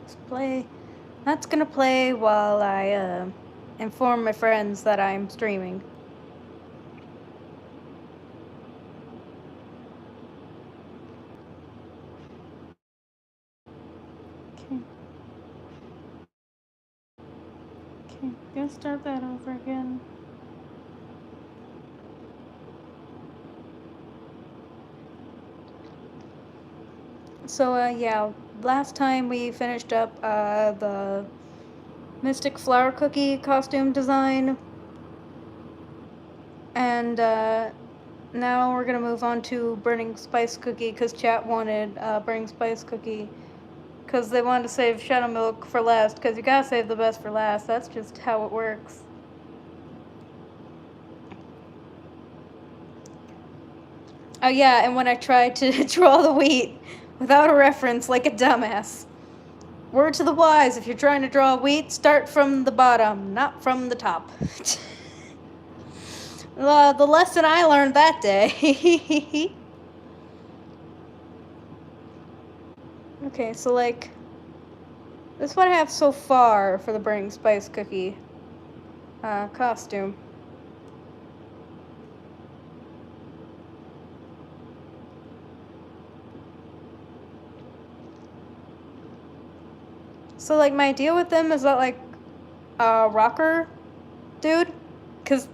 Let's play. That's gonna play while I inform my friends that I'm streaming. Okay. Okay, gonna start that over again. So, yeah, last time we finished up, the Mystic Flower Cookie costume design. And, now we're gonna move on to Burning Spice Cookie, because chat wanted, Burning Spice Cookie. Because they wanted to save Shadow Milk for last, because you gotta save the best for last. That's just how it works. Oh yeah, and when I tried to draw the wheat without a reference, like a dumbass. Word to the wise, if you're trying to draw wheat, start from the bottom, not from the top. The lesson I learned that day. Okay, so like, this is what I have so far for the Burning Spice Cookie costume. So like, my deal with them is that like, rocker dude, cause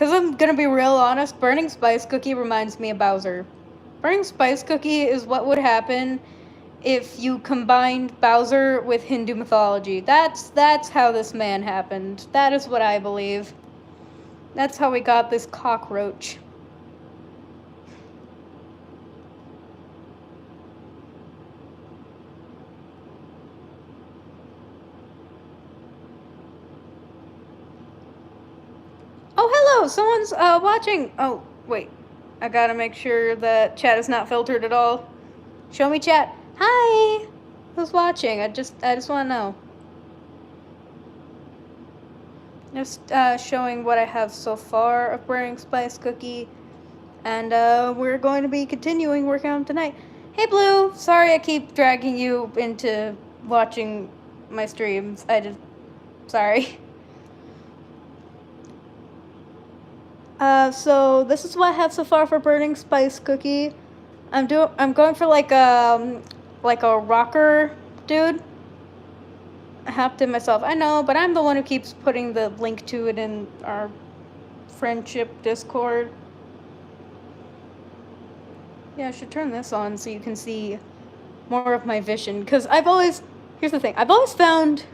I'm gonna be real honest, Burning Spice Cookie reminds me of Bowser. Burning Spice Cookie is what would happen if you combined Bowser with Hindu mythology. That's how this man happened. That is what I believe. That's how we got this cockroach. Oh, hello! Someone's watching. Oh, wait. I gotta make sure that chat is not filtered at all. Show me chat. Hi! Who's watching? I just wanna know. Just showing what I have so far of Burning Spice Cookie. And we're going to be continuing working on them tonight. Hey Blue! Sorry I keep dragging you into watching my streams. Sorry. So this is what I have so far for Burning Spice Cookie. I'm going for like a rocker dude. I hopped in myself. I know, but I'm the one who keeps putting the link to it in our friendship Discord. Yeah, I should turn this on so you can see more of my vision. Because here's the thing, I've always found,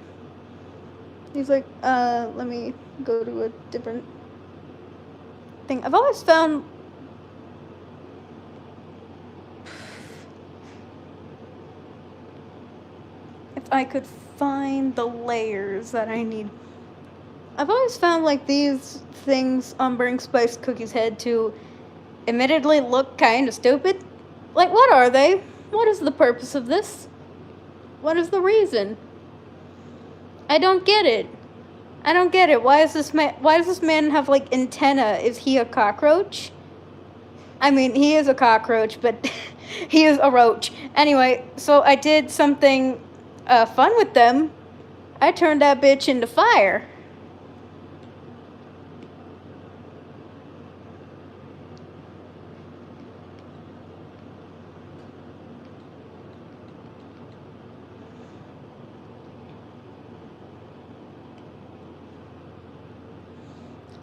he's like, let me go to a different thing. I've always found, if I could find the layers that I need. I've always found like these things on Burning Spice Cookie's head to admittedly look kind of stupid. Like, what are they? What is the purpose of this? What is the reason? I don't get it. I don't get it. Why does this man have like antenna? Is he a cockroach? I mean, he is a cockroach, but he is a roach. Anyway, so I did something fun with them. I turned that bitch into fire.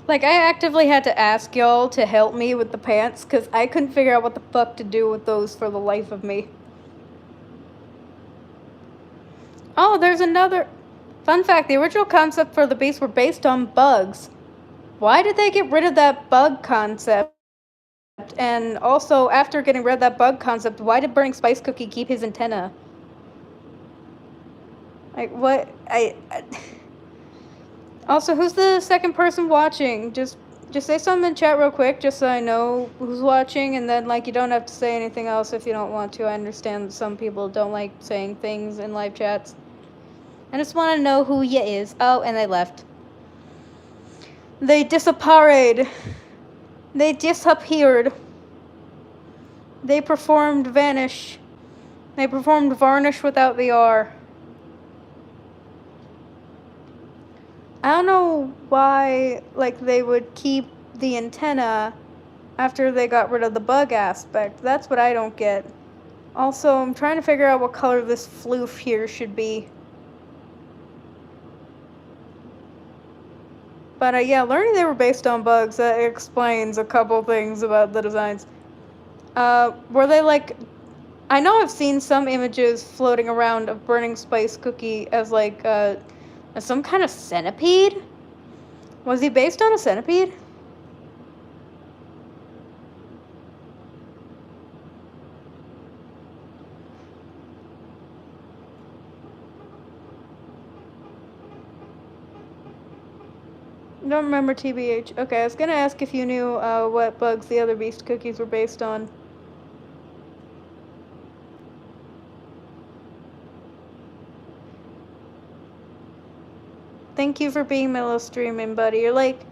Like, I actively had to ask y'all to help me with the pants, because I couldn't figure out what the fuck to do with those for the life of me. Oh, there's another... Fun fact, the original concept for the beasts were based on bugs. Why did they get rid of that bug concept? And also, after getting rid of that bug concept, why did Burning Spice Cookie keep his antenna? Like, what? Also, who's the second person watching? Just say something in chat real quick, just so I know who's watching, and then, like, you don't have to say anything else if you don't want to. I understand that some people don't like saying things in live chats. I just want to know who ya is. Oh, and they left. They disappeared. They disappeared. They performed vanish. They performed varnish without the R. I don't know why, like, they would keep the antenna after they got rid of the bug aspect. That's what I don't get. Also, I'm trying to figure out what color this floof here should be. But yeah, learning they were based on bugs, that explains a couple things about the designs. Were they like... I know I've seen some images floating around of Burning Spice Cookie as like, as some kind of centipede? Was he based on a centipede? Don't remember TBH. Okay, I was gonna ask if you knew what bugs the other Beast Cookies were based on. Thank you for being my little streaming buddy. You're like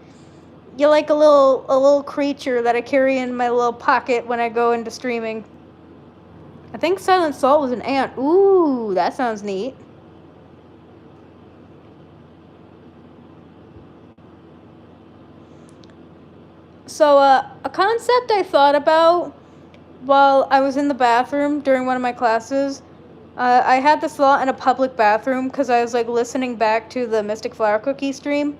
a little creature that I carry in my little pocket when I go into streaming. I think Silent Salt was an ant. Ooh, that sounds neat. So, a concept I thought about while I was in the bathroom during one of my classes, I had this thought in a public bathroom because I was, like, listening back to the Mystic Flower Cookie stream.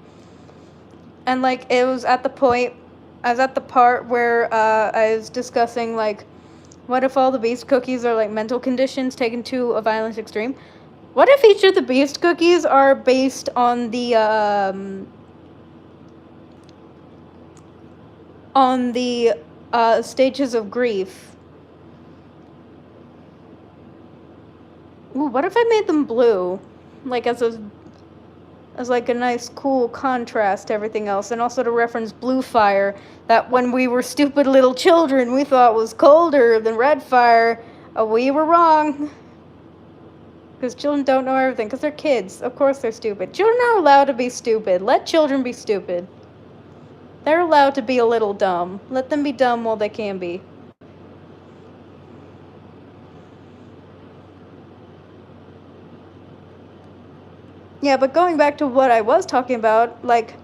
And, like, I was at the part where I was discussing, like, what if all the Beast Cookies are, like, mental conditions taken to a violent extreme? What if each of the Beast Cookies are based on the stages of grief? Ooh, what if I made them blue? Like, as like a nice, cool contrast to everything else, and also to reference Blue Fire, that when we were stupid little children, we thought was colder than Red Fire. We were wrong. Because children don't know everything, because they're kids. Of course they're stupid. Children are allowed to be stupid. Let children be stupid. They're allowed to be a little dumb. Let them be dumb while they can be. Yeah, but going back to what I was talking about, like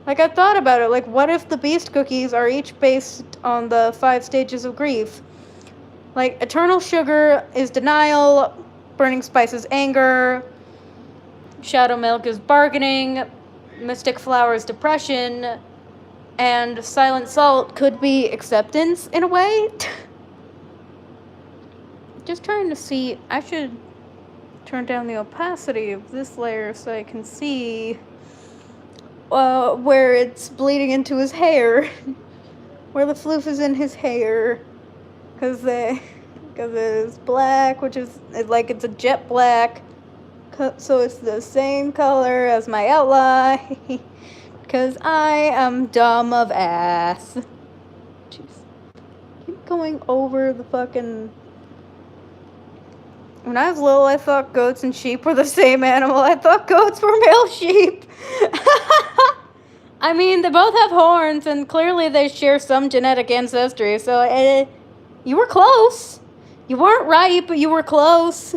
I thought about it, like, what if the Beast Cookies are each based on the 5 stages of grief? Like, Eternal Sugar is denial, Burning Spice is anger, Shadow Milk is bargaining, Mystic Flower is depression, and Silent Salt could be acceptance, in a way. Just trying to see, I should turn down the opacity of this layer so I can see where it's bleeding into his hair. Where the floof is in his hair. Because it's black, which is like, it's a jet black. So it's the same color as my outline. Because I am dumb of ass. Jeez. Keep going over the fucking... When I was little, I thought goats and sheep were the same animal. I thought goats were male sheep. I mean, they both have horns, and clearly they share some genetic ancestry, so you were close. You weren't right, but you were close.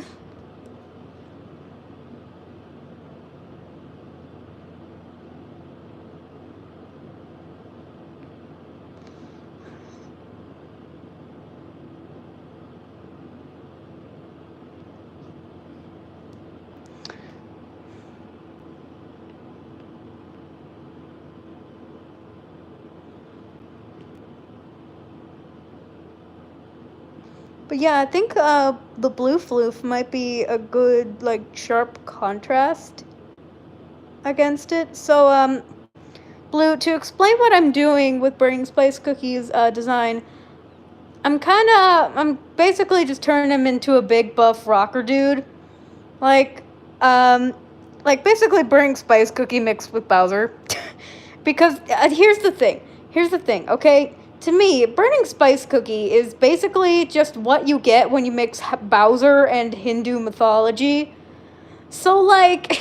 But yeah, I think the blue floof might be a good, like, sharp contrast against it. So, Blue, to explain what I'm doing with Burning Spice Cookie's design, I'm basically just turning him into a big buff rocker dude. Like basically Burning Spice Cookie mixed with Bowser. Because here's the thing, okay? To me, Burning Spice Cookie is basically just what you get when you mix Bowser and Hindu mythology. So, like,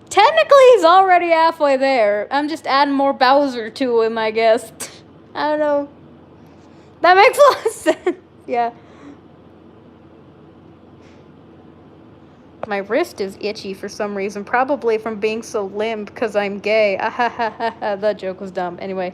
technically he's already halfway there. I'm just adding more Bowser to him, I guess. I don't know. That makes a lot of sense. Yeah. My wrist is itchy for some reason, probably from being so limp because I'm gay. Ah ha ha ha ha, that joke was dumb. Anyway.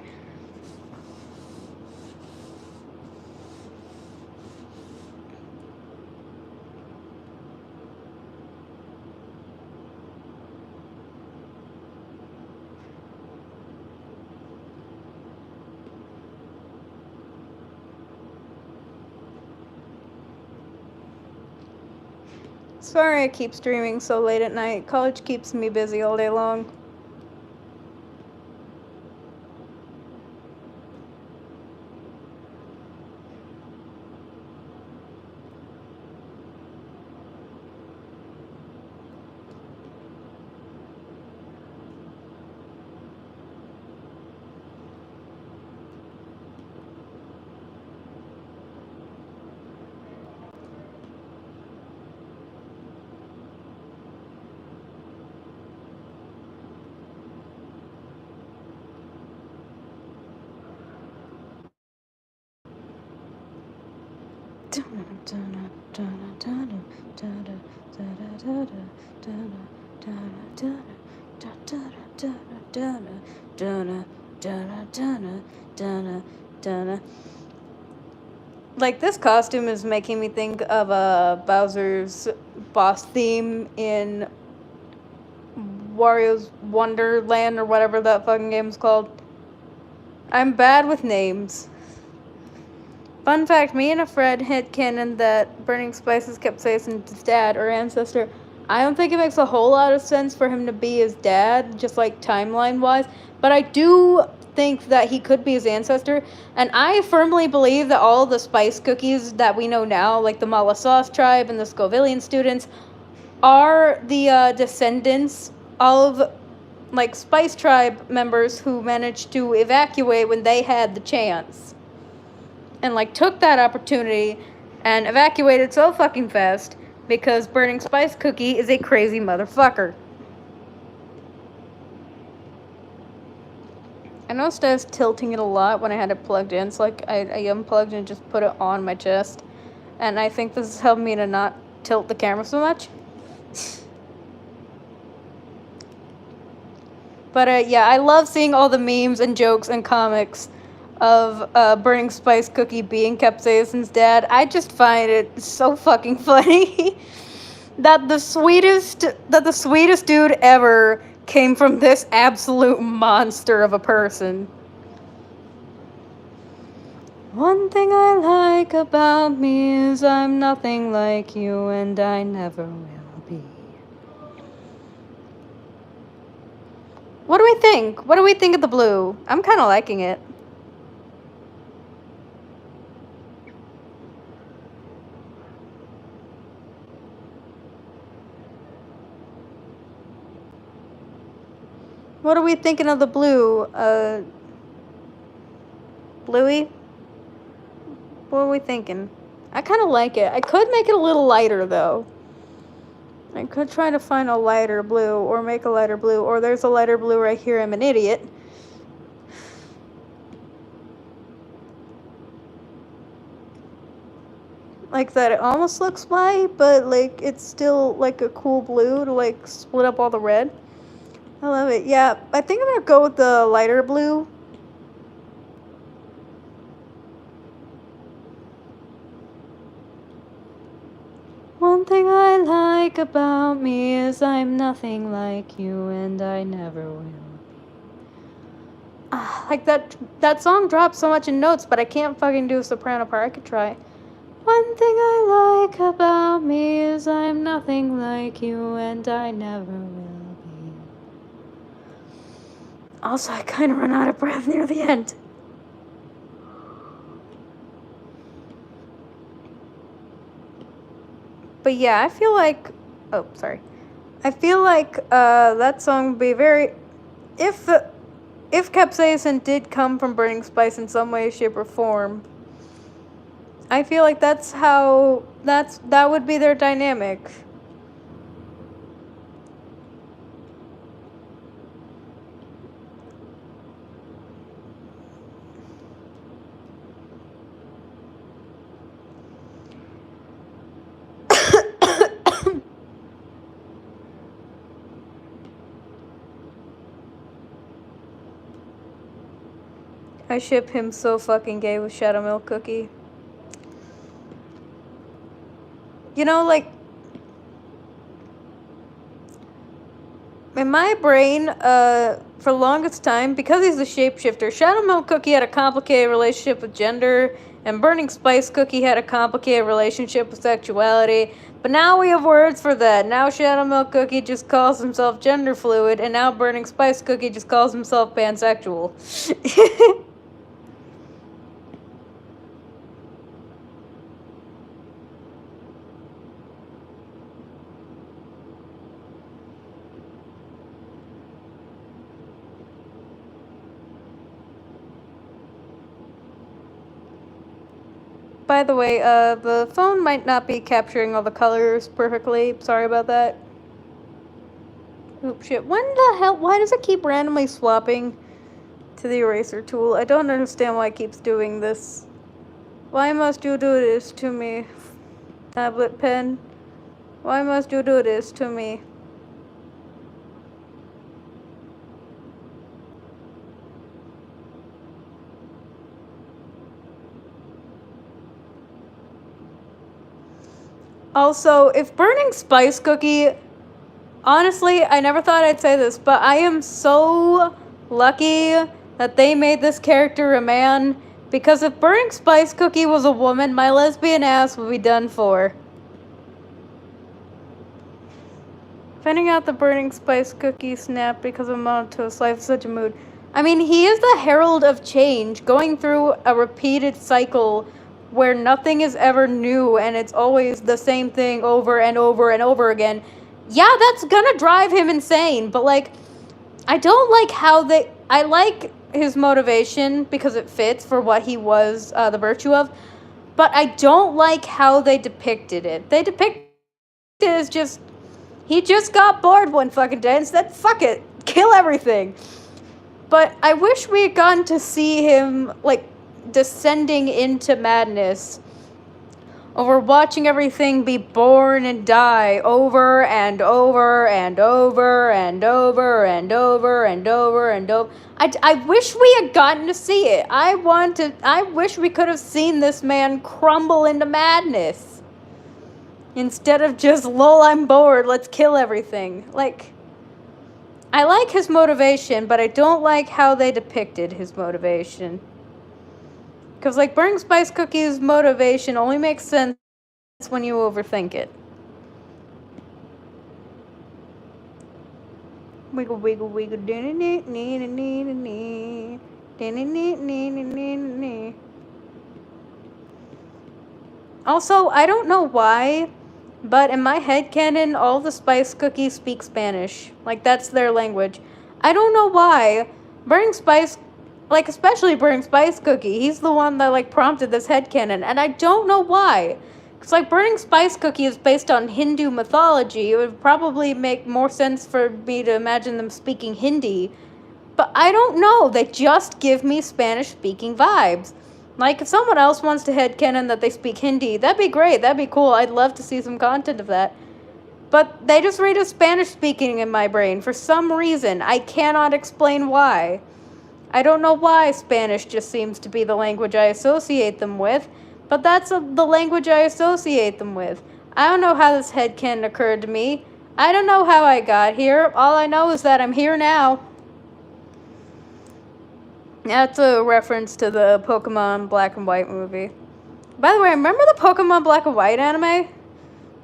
Sorry I keep streaming so late at night. College keeps me busy all day long. Like, this costume is making me think of Bowser's boss theme in Wario's Wonderland or whatever that fucking game's called. I'm bad with names. Fun fact, me and a friend hit canon that Burning Spice's Capsaicin dad or ancestor. I don't think it makes a whole lot of sense for him to be his dad, just like timeline-wise, but I do think that he could be his ancestor, and I firmly believe that all the spice cookies that we know now, like the Mala Sauce tribe and the Scovillian students, are the descendants of like Spice Tribe members who managed to evacuate when they had the chance. And like took that opportunity and evacuated so fucking fast because Burning Spice Cookie is a crazy motherfucker. I noticed I was tilting it a lot when I had it plugged in, so like I unplugged and just put it on my chest. And I think this has helped me to not tilt the camera so much. But yeah, I love seeing all the memes and jokes and comics of Burning Spice Cookie being Capsaicin's dad. I just find it so fucking funny that the sweetest dude ever came from this absolute monster of a person. One thing I like about me is I'm nothing like you and I never will be. What do we think? What do we think of the blue? I'm kind of liking it. What are we thinking of the blue? Bluey? What are we thinking? I kind of like it. I could make it a little lighter, though. I could try to find a lighter blue, or make a lighter blue, or there's a lighter blue right here. I'm an idiot. Like that, it almost looks white, but like it's still like a cool blue to like split up all the red. I love it. Yeah, I think I'm gonna go with the lighter blue. One thing I like about me is I'm nothing like you and I never will be. Like that song drops so much in notes, but I can't fucking do a soprano part. I could try. One thing I like about me is I'm nothing like you and I never will be. Also, I kind of run out of breath near the end. But yeah, I feel like... Oh, sorry. I feel like that song would be very... If Capsaicin did come from Burning Spice in some way, shape, or form, I feel like that's how... That would be their dynamic. I ship him so fucking gay with Shadow Milk Cookie. You know, like, in my brain, for the longest time, because he's a shapeshifter, Shadow Milk Cookie had a complicated relationship with gender, and Burning Spice Cookie had a complicated relationship with sexuality. But now we have words for that. Now Shadow Milk Cookie just calls himself gender fluid, and now Burning Spice Cookie just calls himself pansexual. By the way, the phone might not be capturing all the colors perfectly. Sorry about that. Oop, shit. When the hell? Why does it keep randomly swapping to the eraser tool? I don't understand why it keeps doing this. Why must you do this to me? Tablet pen. Why must you do this to me? Also, if Burning Spice Cookie... Honestly, I never thought I'd say this, but I am so lucky that they made this character a man, because if Burning Spice Cookie was a woman, my lesbian ass would be done for. Finding out the Burning Spice Cookie snapped because of Monoto's life is such a mood. I mean, he is the herald of change, going through a repeated cycle where nothing is ever new and it's always the same thing over and over and over again. Yeah, that's gonna drive him insane, but, like, I don't like how they... I like his motivation because it fits for what he was the virtue of, but I don't like how they depicted it. They depicted it as just... He just got bored one fucking day and said, fuck it, kill everything. But I wish we had gotten to see him, like, descending into madness over watching everything be born and die over and over and over and over and over and over and over. I wish we had gotten to see it. I wish we could have seen this man crumble into madness. Instead of just, lol, I'm bored, let's kill everything. Like, I like his motivation, but I don't like how they depicted his motivation. Because, like, Burning Spice Cookie's motivation only makes sense when you overthink it. Wiggle, wiggle, wiggle, Also, I don't know why, but in my headcanon, all the Spice Cookies speak Spanish. Like, that's their language. I don't know why. Burning Spice, like, especially Burning Spice Cookie, he's the one that, like, prompted this headcanon, and I don't know why. Because, like, Burning Spice Cookie is based on Hindu mythology. It would probably make more sense for me to imagine them speaking Hindi. But I don't know. They just give me Spanish-speaking vibes. Like, if someone else wants to headcanon that they speak Hindi, that'd be great. That'd be cool. I'd love to see some content of that. But they just read as Spanish-speaking in my brain for some reason. I cannot explain why. I don't know why Spanish just seems to be the language I associate them with, but that's the language I associate them with. I don't know how this headcanon occurred to me. I don't know how I got here. All I know is that I'm here now. That's a reference to the Pokemon Black and White movie. By the way, remember the Pokemon Black and White anime?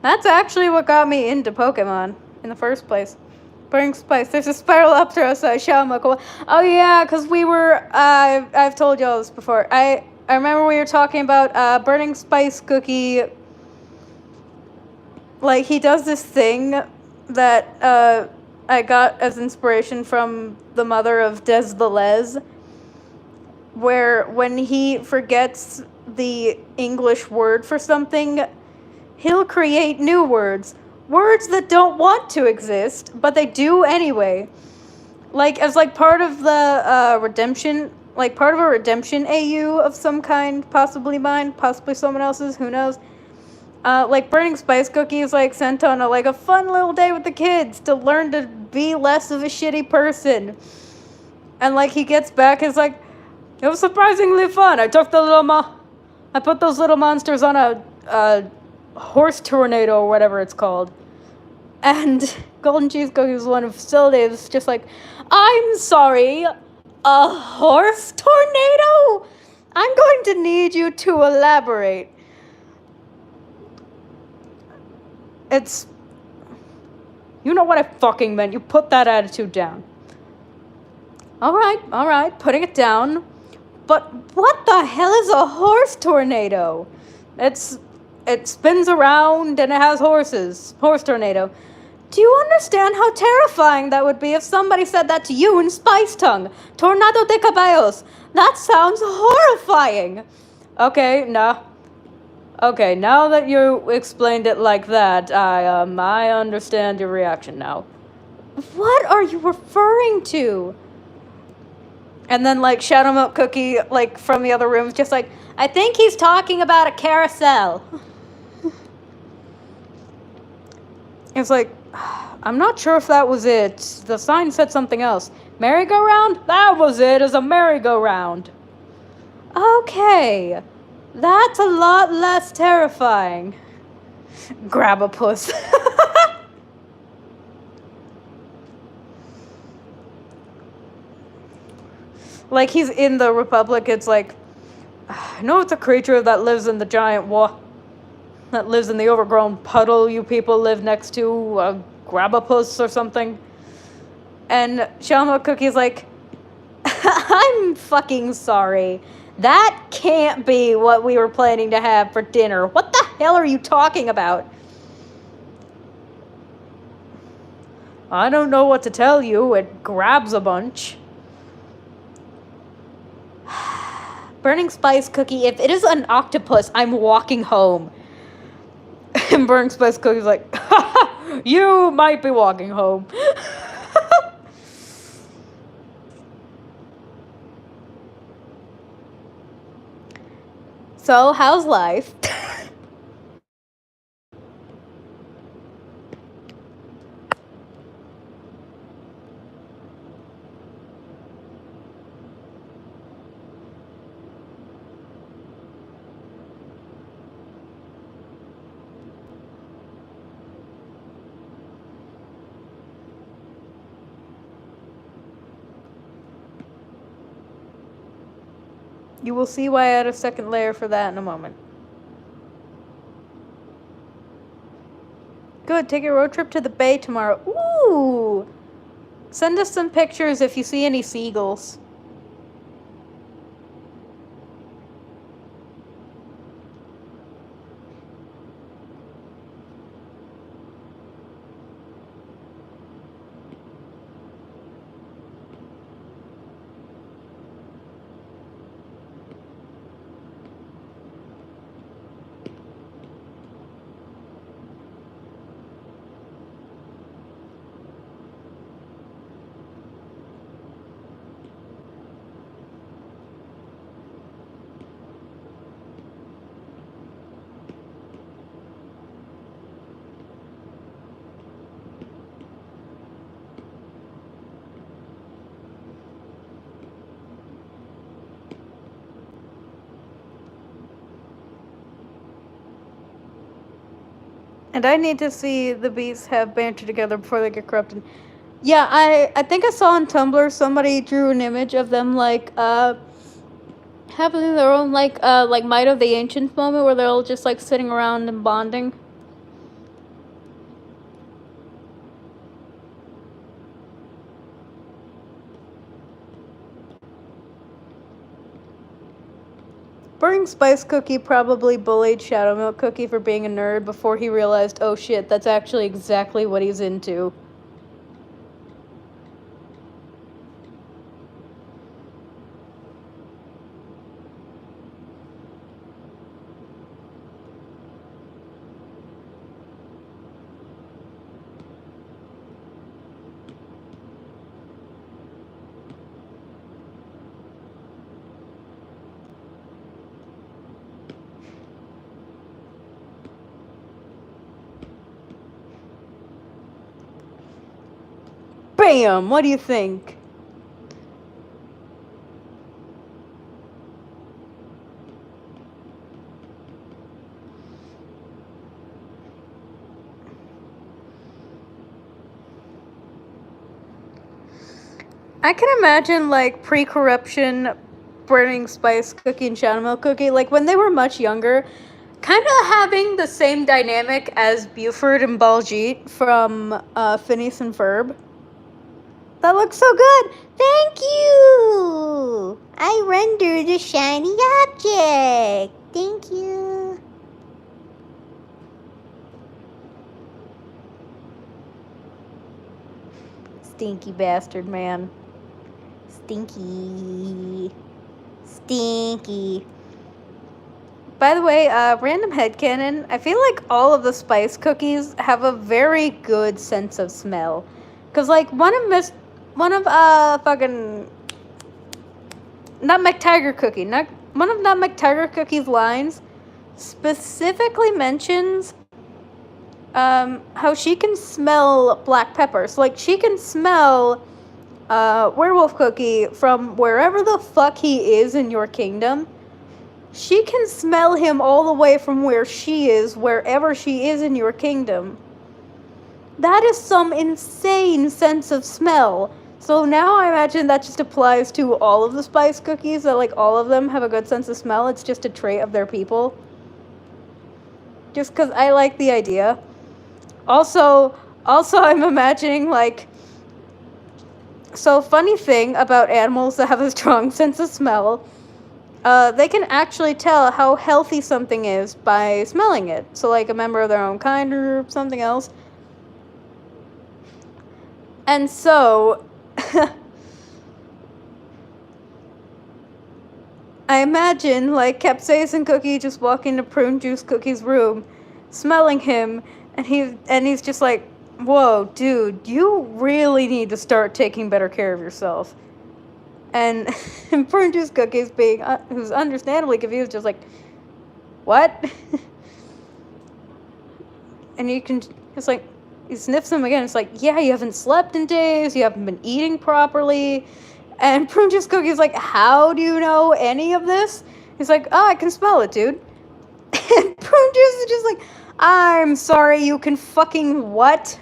That's actually what got me into Pokemon in the first place. Burning Spice. There's a Spiralopteros Shadow. Oh yeah, because we were, I've told y'all this before. I remember we were talking about Burning Spice Cookie. Like, he does this thing that I got as inspiration from the mother of Des Velez, where when he forgets the English word for something, he'll create new words. Words that don't want to exist, but they do anyway. Like, as, like, part of the redemption, like, part of a redemption AU of some kind, possibly mine, possibly someone else's, who knows. Like, Burning Spice Cookie is, like, sent on a fun little day with the kids to learn to be less of a shitty person. And, like, he gets back, he's like, It was surprisingly fun. I took I put those little monsters on a horse tornado or whatever it's called. And Golden Cheese Cookie was one of facilities, just like, I'm sorry, a horse tornado? I'm going to need you to elaborate. It's... You know what I fucking meant. You put that attitude down. Alright, putting it down. But what the hell is a horse tornado? It spins around and it has horses. Horse tornado. Do you understand how terrifying that would be if somebody said that to you in Spice Tongue? Tornado de caballos. That sounds horrifying. Okay, now that you explained it like that, I understand your reaction now. What are you referring to? And then, like, Shadow Milk Cookie, like, from the other room, is just like, I think he's talking about a carousel. It's like, I'm not sure if that was it. The sign said something else. Merry-go-round? That was it, as a merry-go-round. Okay. That's a lot less terrifying. Grab a puss. Like, he's in the Republic, it's like, I know it's a creature that lives in the giant that lives in the overgrown puddle you people live next to, a grab-a-puss or something. And Shadow Cookie's like, I'm fucking sorry. That can't be what we were planning to have for dinner. What the hell are you talking about? I don't know what to tell you. It grabs a bunch. Burning Spice Cookie, if it is an octopus, I'm walking home. And Burning Spice Cookie's like, you might be walking home. So, how's life? You will see why I add a second layer for that in a moment. Good, take a road trip to the bay tomorrow. Ooh! Send us some pictures if you see any seagulls. And I need to see the beasts have banter together before they get corrupted. Yeah, I think I saw on Tumblr somebody drew an image of them like having their own like Might of the Ancients moment where they're all just like sitting around and bonding. Burning Spice Cookie probably bullied Shadow Milk Cookie for being a nerd before he realized, oh shit, that's actually exactly what he's into. Bam! What do you think? I can imagine, like, pre-corruption Burning Spice Cookie and Shadow Milk Cookie, like, when they were much younger, kind of having the same dynamic as Buford and Baljeet from Phineas and Ferb. That looks so good! Thank you! I rendered a shiny object! Thank you! Stinky bastard, man. Stinky. Stinky. By the way, random headcanon, I feel like all of the spice cookies have a very good sense of smell. Cause like one of fucking Nutmeg Tiger Cookie, one of Nutmeg Tiger Cookie's lines specifically mentions how she can smell black pepper. So like she can smell Werewolf Cookie from wherever the fuck he is in your kingdom. She can smell him all the way from where she is, wherever she is in your kingdom. That is some insane sense of smell. So now I imagine that just applies to all of the spice cookies, that like all of them have a good sense of smell. It's just a trait of their people. Just because I like the idea. Also I'm imagining like, so funny thing about animals that have a strong sense of smell, they can actually tell how healthy something is by smelling it. So like a member of their own kind or something else. And so I imagine like Capsaicin Cookie just walking to Prune Juice Cookie's room, smelling him, and he's just like, whoa, dude, you really need to start taking better care of yourself. And Prune Juice Cookie's being, who's understandably confused, just like, what? And you can, it's like, he sniffs him again. It's like, yeah, you haven't slept in days. You haven't been eating properly. And Prune Juice Cookie's like, how do you know any of this? He's like, oh, I can smell it, dude. And Prune Juice is just like, I'm sorry, you can fucking what?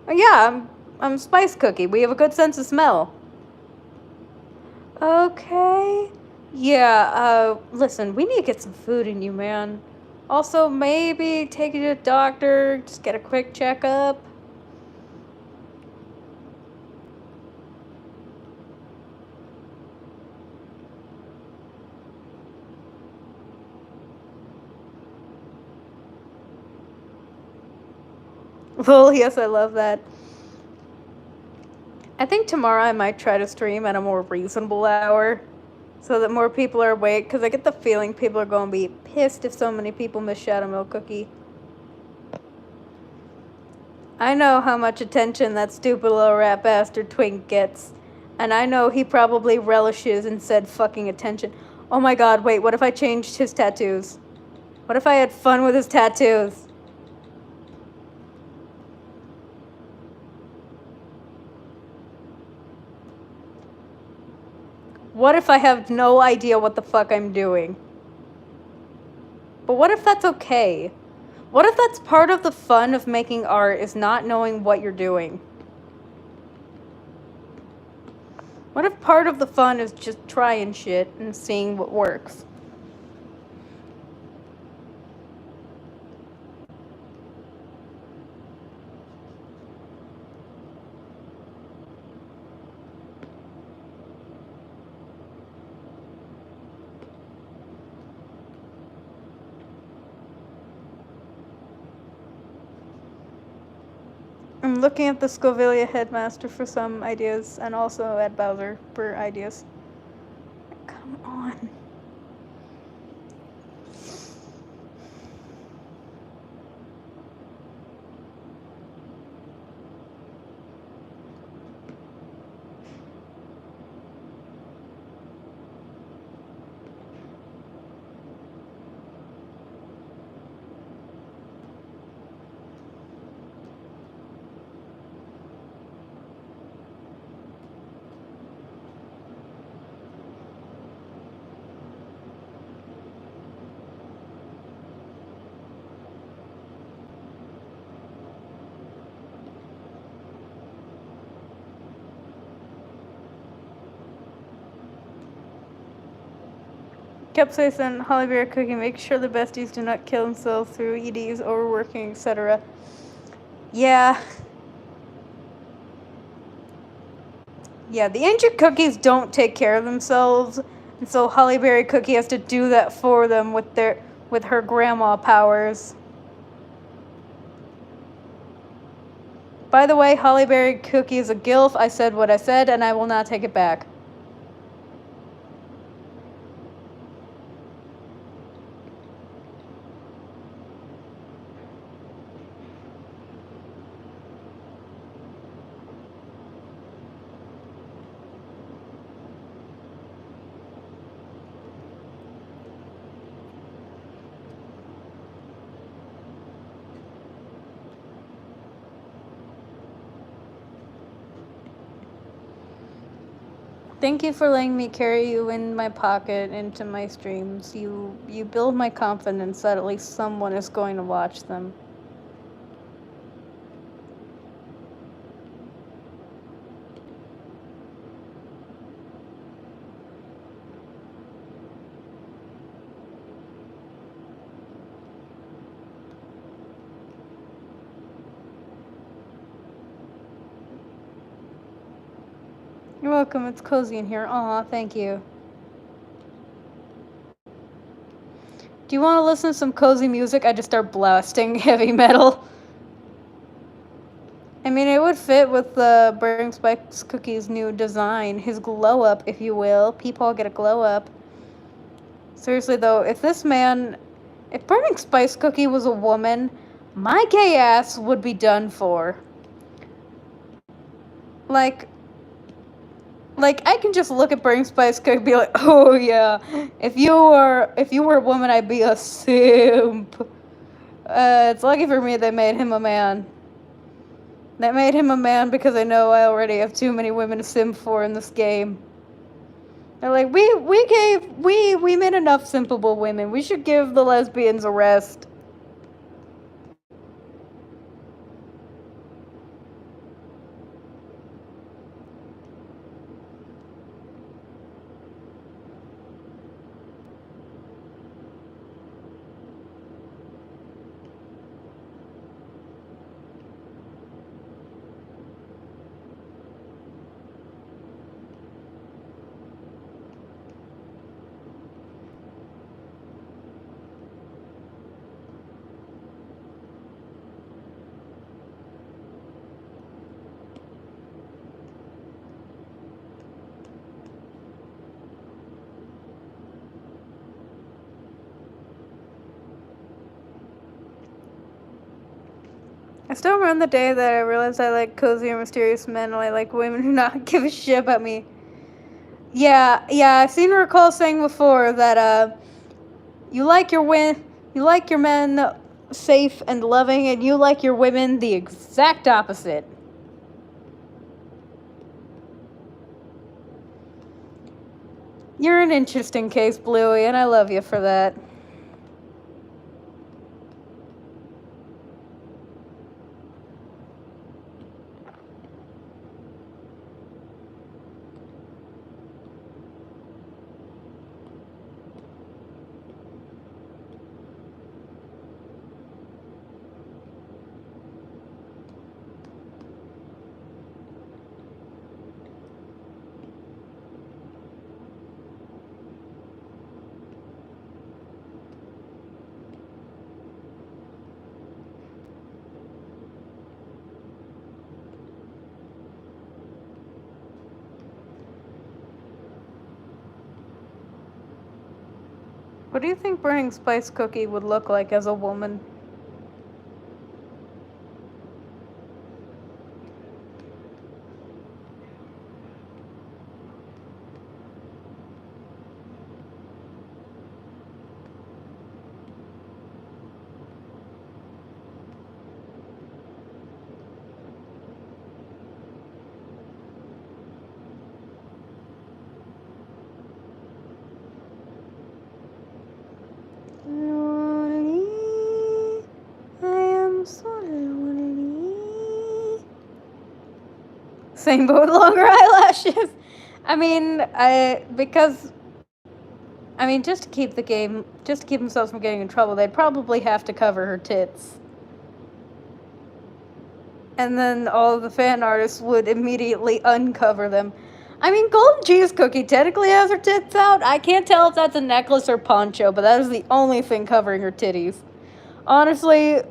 Yeah, I'm Spice Cookie. We have a good sense of smell. Okay. Yeah, listen, we need to get some food in you, man. Also, maybe take you to the doctor, just get a quick checkup. Well, yes, I love that. I think tomorrow I might try to stream at a more reasonable hour so that more people are awake, because I get the feeling people are going to be pissed if so many people miss Shadow Milk Cookie. I know how much attention that stupid little rat bastard Twink gets, and I know he probably relishes in said fucking attention. Oh my god, wait, what if I changed his tattoos? What if I had fun with his tattoos? What if I have no idea what the fuck I'm doing? But what if that's okay? What if that's part of the fun of making art, is not knowing what you're doing? What if part of the fun is just trying shit and seeing what works? I'm looking at the Scovilia Headmaster for some ideas, and also at Bowser for ideas. Come on. kept saying, Holly Berry Cookie, make sure the besties do not kill themselves through EDs, overworking, etc. Yeah. Yeah, the ancient cookies don't take care of themselves, and so Holly Berry Cookie has to do that for them with her grandma powers. By the way, Holly Berry Cookie is a gilf. I said what I said, and I will not take it back. Thank you for letting me carry you in my pocket into my streams. You build my confidence that at least someone is going to watch them. You're welcome. It's cozy in here. Aw, thank you. Do you want to listen to some cozy music? I just start blasting heavy metal. I mean, it would fit with the Burning Spice Cookie's new design. His glow up, if you will. People get a glow up. Seriously, though, if Burning Spice Cookie was a woman, my gay ass would be done for. Like, I can just look at Burning Spice Cookie and be like, oh yeah, if you were a woman, I'd be a simp. It's lucky for me they made him a man. That made him a man because I know I already have too many women to simp for in this game. They're like, we made enough simpable women. We should give the lesbians a rest. I still remember the day that I realized I like cozy and mysterious men, and I like women who not give a shit about me. Yeah, I've seen Recall saying before that you like your men safe and loving, and you like your women the exact opposite. You're an interesting case, Bluey, and I love you for that. What do you think Burning Spice Cookie would look like as a woman? Same but with longer eyelashes. I mean, because I mean, just to keep themselves from getting in trouble, they'd probably have to cover her tits. And then all of the fan artists would immediately uncover them. I mean, Golden Cheese Cookie technically has her tits out. I can't tell if that's a necklace or poncho, but that is the only thing covering her titties. Honestly,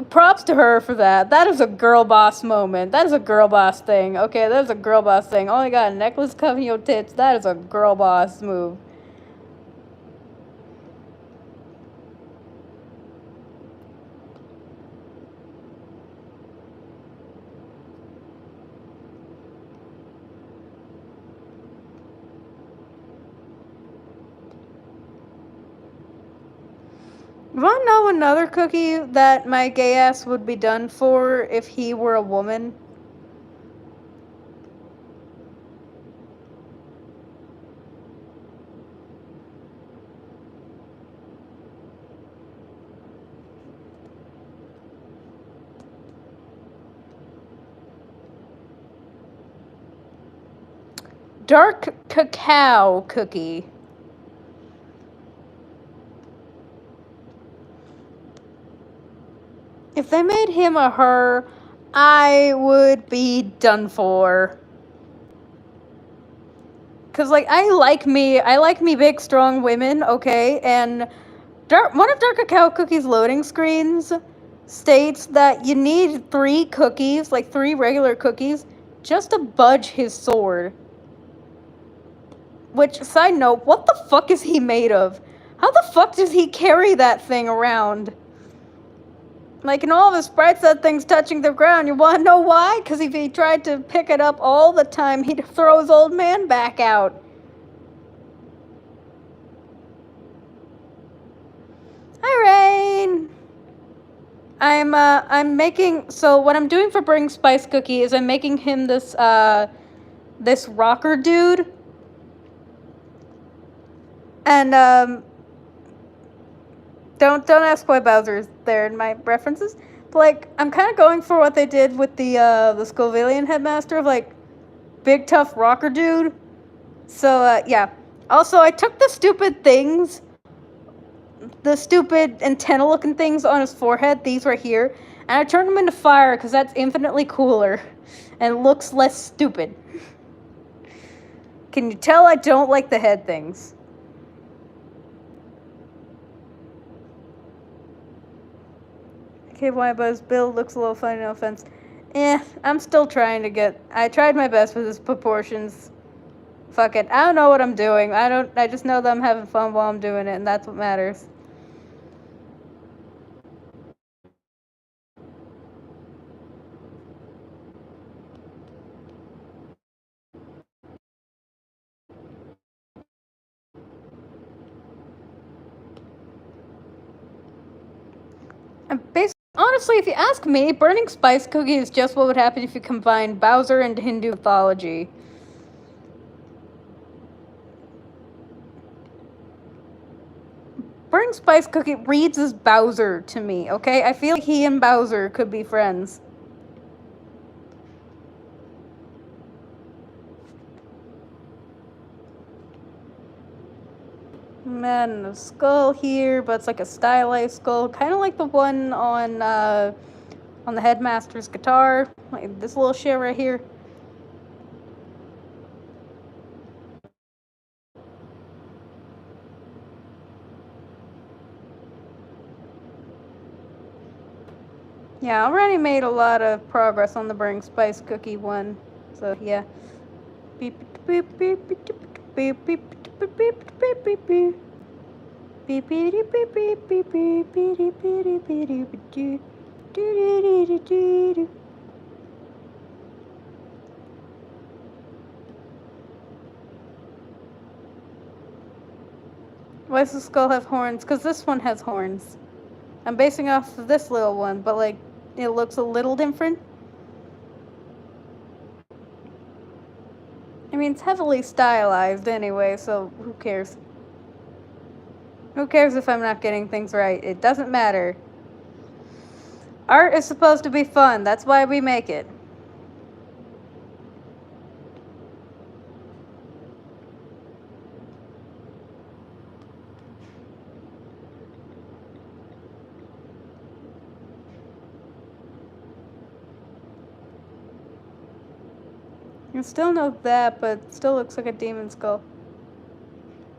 props to her for that. That is a girl boss moment. That is a girl boss thing. Okay, that is a girl boss thing. Oh my god, a necklace covering your tits. That is a girl boss move. You want to know another cookie that my gay ass would be done for if he were a woman? Dark cacao cookie. If they made him a her, I would be done for. Cause like I like me big strong women, okay? And one of Dark Cacao Cookie's loading screens states that you need 3 cookies, like 3 regular cookies, just to budge his sword. Which, side note, what the fuck is he made of? How the fuck does he carry that thing around? Like, in all of his sprites, that thing's touching the ground. You want to know why? Because if he tried to pick it up all the time, he'd throw his old man back out. Hi, Rain! I'm making... So, what I'm doing for Bring Spice Cookie is I'm making him this, this rocker dude. And, Don't ask why Bowser's there in my references. But, like, I'm kind of going for what they did with the Scovillian headmaster of, like, big tough rocker dude. So, yeah. Also, I took the stupid things, the stupid antenna-looking things on his forehead, these right here, and I turned them into fire because that's infinitely cooler and looks less stupid. Can you tell I don't like the head things? Okay, why Buzz build looks a little funny, no offense. I'm still trying to get... I tried my best with his proportions. Fuck it. I don't know what I'm doing. I just know that I'm having fun while I'm doing it, and that's what matters. Honestly, if you ask me, Burning Spice Cookie is just what would happen if you combined Bowser and Hindu mythology. Burning Spice Cookie reads as Bowser to me, okay? I feel like he and Bowser could be friends. Man, a skull here, but it's like a stylized skull, kind of like the one on the headmaster's guitar, like this little shit right here. Yeah, I already made a lot of progress on the Burning Spice Cookie one, so yeah. Beep beep beep beep beep beep beep beep beep beep beep. Beep beep beep beep beep beep beep beep beep beep. Why does the skull have horns? Because this one has horns. I'm basing off of this little one, but like, it looks a little different. I mean, it's heavily stylized anyway, so who cares? Who cares if I'm not getting things right? It doesn't matter. Art is supposed to be fun. That's why we make it. You still know that, but it still looks like a demon skull.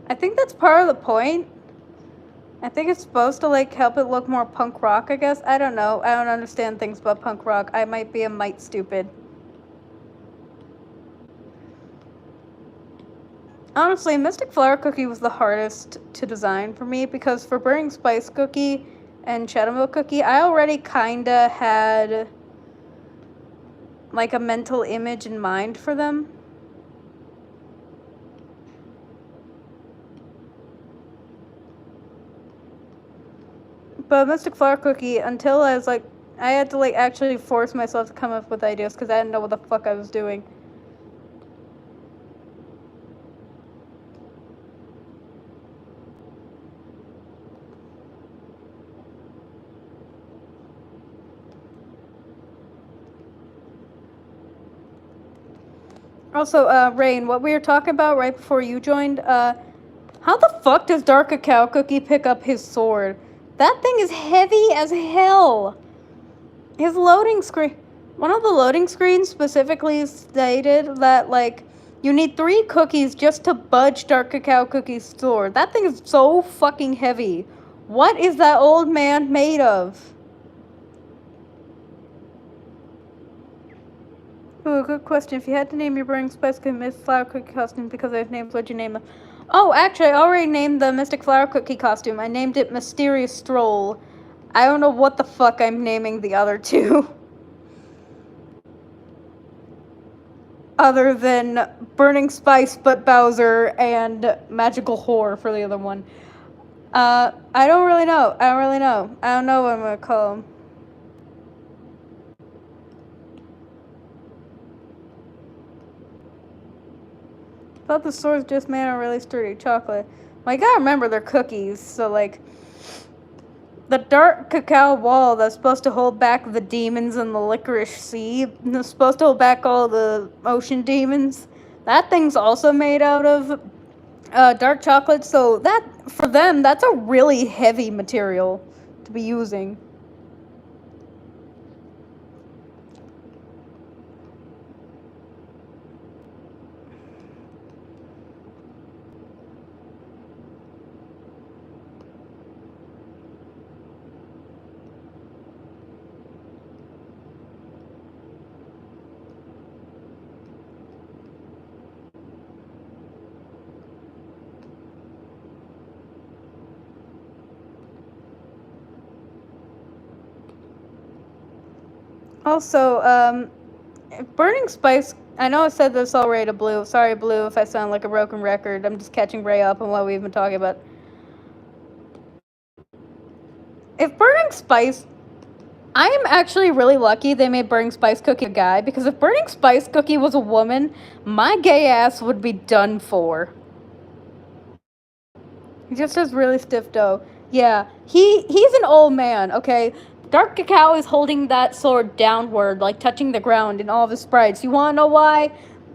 I think that's part of the point. I think it's supposed to, like, help it look more punk rock, I guess. I don't know. I don't understand things about punk rock. I might be a mite stupid. Honestly, Mystic Flower Cookie was the hardest to design for me because for Burning Spice Cookie and Shadow Milk Cookie, I already kinda had, like, a mental image in mind for them. But Mystic Flower Cookie, until I was like, I had to, like, actually force myself to come up with ideas because I didn't know what the fuck I was doing. Also, Rain, what we were talking about right before you joined, how the fuck does Dark Cacao Cookie pick up his sword? That thing is heavy as hell. His loading screen, one of the loading screens specifically stated that, like, you need 3 cookies just to budge Dark Cacao Cookie's sword. That thing is so fucking heavy. What is that old man made of? Ooh, good question. If you had to name your Burning Spice Cookie Mystic Flower Cookie costume because I have names, what'd you name it? Oh, actually, I already named the Mystic Flower Cookie costume. I named it Mysterious Stroll. I don't know what the fuck I'm naming the other 2. Other than Burning Spice but Bowser and Magical Whore for the other one. I don't really know. I don't know what I'm gonna call them. Thought the swords just made a really sturdy chocolate. Well, you gotta remember they're cookies, so, like, the dark cacao wall that's supposed to hold back the demons in the licorice sea, that's supposed to hold back all the ocean demons, that thing's also made out of dark chocolate, so that, for them, that's a really heavy material to be using. Also, Burning Spice, I know I said this already to Blue. Sorry, Blue, if I sound like a broken record. I'm just catching Ray up on what we've been talking about. If Burning Spice, I am actually really lucky they made Burning Spice Cookie a guy, because if Burning Spice Cookie was a woman, my gay ass would be done for. He just has really stiff dough. Yeah, he's an old man, okay? Dark Cacao is holding that sword downward, like touching the ground in all of his sprites. You wanna know why?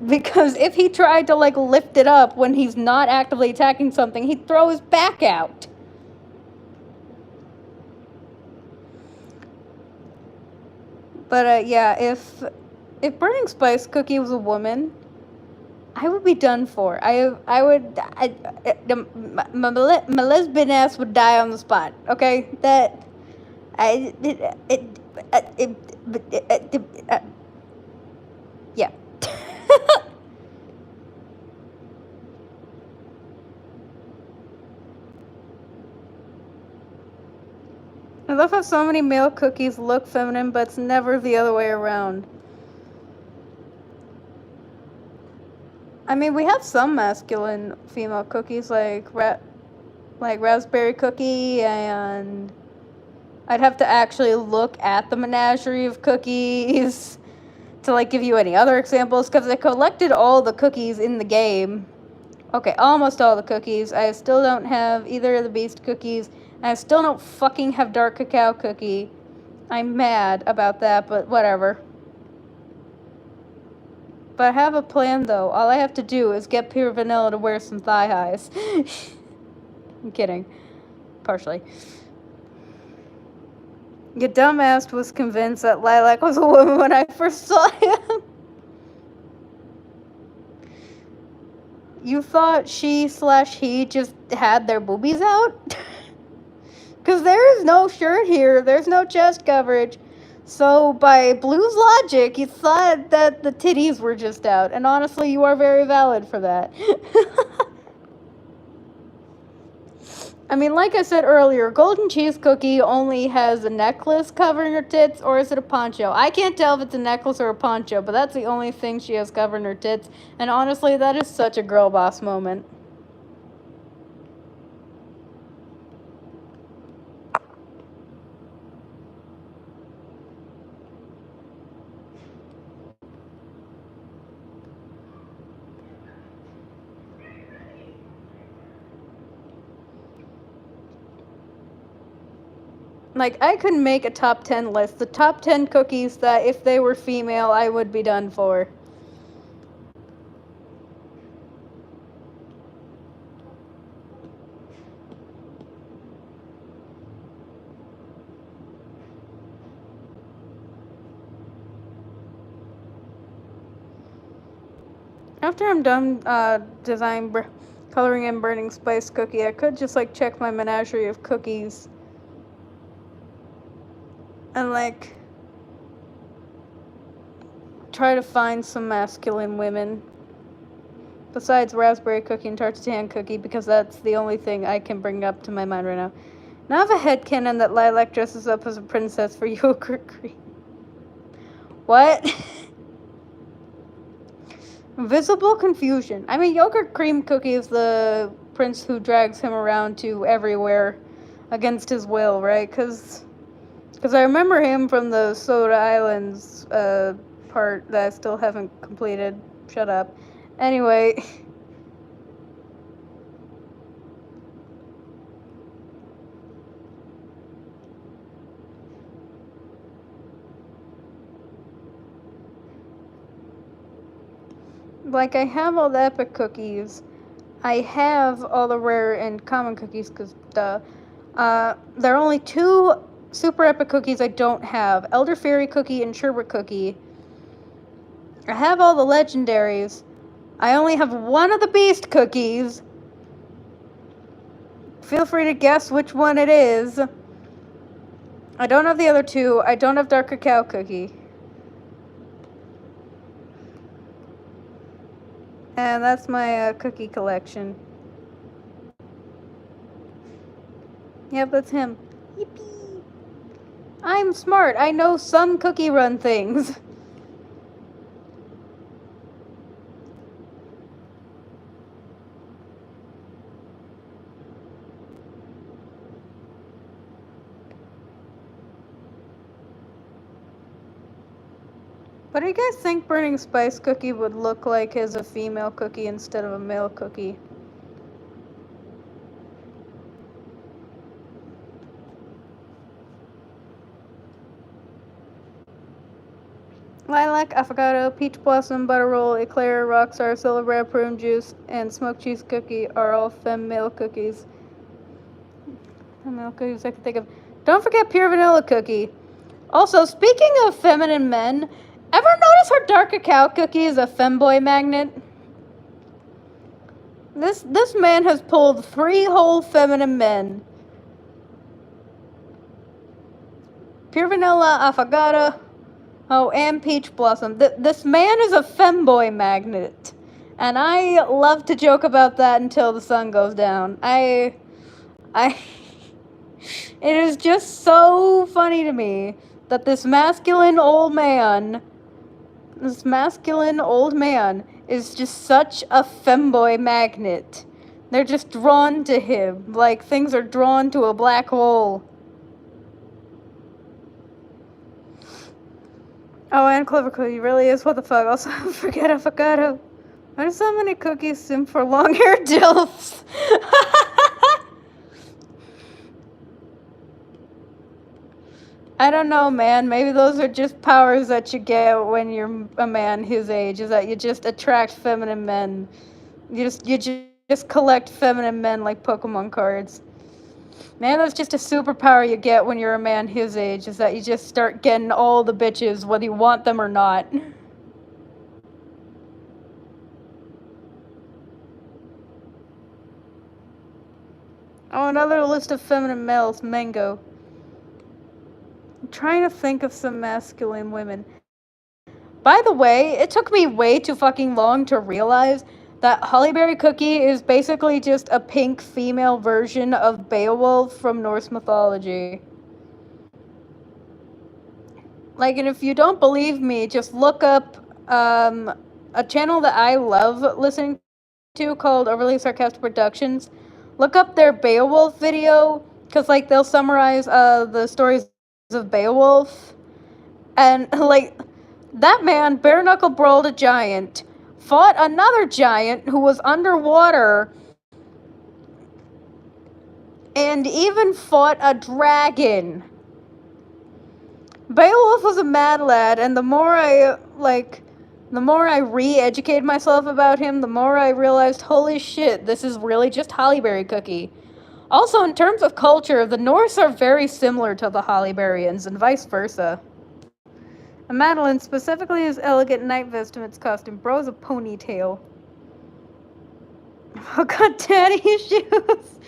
Because if he tried to, like, lift it up when he's not actively attacking something, he'd throw his back out. But, yeah, if Burning Spice Cookie was a woman, I would be done for. My lesbian ass would die on the spot. Okay, yeah. I love how so many male cookies look feminine, but it's never the other way around. I mean, we have some masculine female cookies, like raspberry cookie, and I'd have to actually look at the menagerie of cookies to, like, give you any other examples, because I collected all the cookies in the game. Okay, almost all the cookies. I still don't have either of the beast cookies, and I still don't fucking have dark cacao cookie. I'm mad about that, but whatever. But I have a plan, though. All I have to do is get Pure Vanilla to wear some thigh highs. I'm kidding. Partially. Your dumbass was convinced that Lilac was a woman when I first saw him. You thought she/he just had their boobies out? Because there is no shirt here, there's no chest coverage. So, by Blue's logic, you thought that the titties were just out. And honestly, you are very valid for that. I mean, like I said earlier, Golden Cheese Cookie only has a necklace covering her tits, or is it a poncho? I can't tell if it's a necklace or a poncho, but that's the only thing she has covering her tits. And honestly, that is such a girl boss moment. Like, I could make a top 10 list. The top 10 cookies that, if they were female, I would be done for. After I'm done coloring and burning spice cookie, I could just, like, check my menagerie of cookies. And, like, try to find some masculine women. Besides raspberry cookie and tartatan cookie, because that's the only thing I can bring up to my mind right now. Now I have a headcanon that Lilac dresses up as a princess for yogurt cream. What? Visible confusion. I mean, yogurt cream cookie is the prince who drags him around to everywhere against his will, right? Because I remember him from the Soda Islands part that I still haven't completed. Shut up. Anyway. Like, I have all the epic cookies. I have all the rare and common cookies, because, duh. There are only 2 super epic cookies I don't have. Elder Fairy Cookie and Sherbet Cookie. I have all the legendaries. I only have 1 of the Beast cookies. Feel free to guess which one it is. I don't have the other 2. I don't have Dark Cacao Cookie. And that's my cookie collection. Yep, that's him. Yippee! I'm smart. I know some cookie run things. What do you guys think Burning Spice Cookie would look like as a female cookie instead of a male cookie? Lilac, Affogato, Peach Blossom, Butter Roll, Eclair, Rockstar, Celebrate, Prune Juice, and Smoked Cheese Cookie are all femme-male cookies. Femme-male cookies I can think of. Don't forget Pure Vanilla Cookie. Also, speaking of feminine men, ever notice her Dark Cacao Cookie is a femboy magnet? This man has pulled 3 whole feminine men. Pure Vanilla, Affogato, and Peach Blossom. This man is a femboy magnet. And I love to joke about that until the sun goes down. It is just so funny to me that this masculine old man is just such a femboy magnet. They're just drawn to him, like things are drawn to a black hole. Oh, and Clever Cookie really is, what the fuck. Also, forget Affogato. Why do so many cookies sim for long-haired dilfs? I don't know, man. Maybe those are just powers that you get when you're a man his age, is that you just attract feminine men. You just collect feminine men like Pokemon cards. Man, that's just a superpower you get when you're a man his age, is that you just start getting all the bitches, whether you want them or not. Oh, another list of feminine males, Mango. I'm trying to think of some masculine women. By the way, it took me way too fucking long to realize that Holly Berry Cookie is basically just a pink female version of Beowulf from Norse mythology. Like, and if you don't believe me, just look up a channel that I love listening to called Overly Sarcastic Productions. Look up their Beowulf video, because, like, they'll summarize the stories of Beowulf. And, like, that man bare knuckle brawled a giant, fought another giant who was underwater, and even fought a dragon. Beowulf was a mad lad, and the more I re-educated myself about him, the more I realized, holy shit, this is really just Holly Berry Cookie. Also, in terms of culture, the Norse are very similar to the Hollyberrians, and vice versa. And Madeline, specifically his elegant night vestments costume, bros a ponytail. Oh god, daddy issues!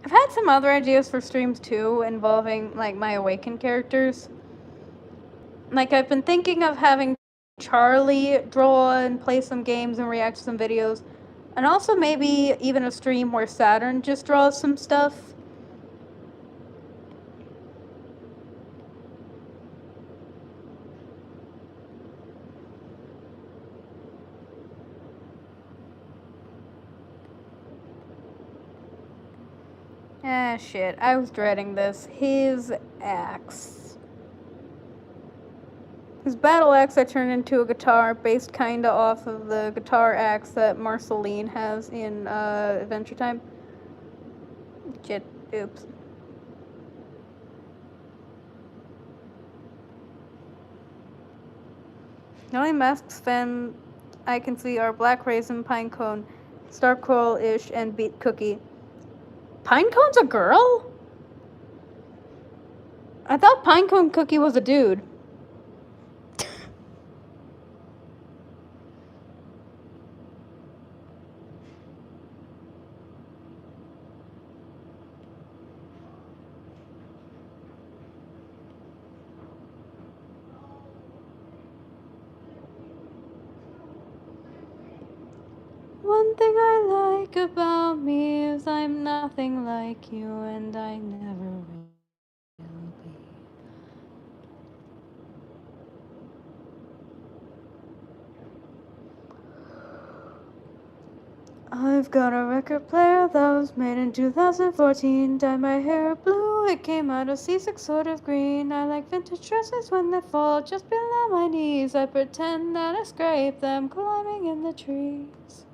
I've had some other ideas for streams too, involving like my Awakened characters. Like, I've been thinking of having Charlie draw and play some games and react to some videos, and also maybe even a stream where Saturn just draws some stuff. Ah, shit. I was dreading this. His axe. His battle axe I turned into a guitar, based kinda off of the guitar axe that Marceline has in Adventure Time. Shit. Oops. The only masks fan I can see are Black Raisin, Pinecone, Starcoral-ish, and Beet Cookie. Pinecone's a girl? I thought Pinecone Cookie was a dude. One thing I like about me is I'm nothing like you, and I never will be. I've got a record player that was made in 2014. Dyed my hair blue, it came out of C6 sort of green. I like vintage dresses when they fall just below my knees. I pretend that I scrape them climbing in the trees.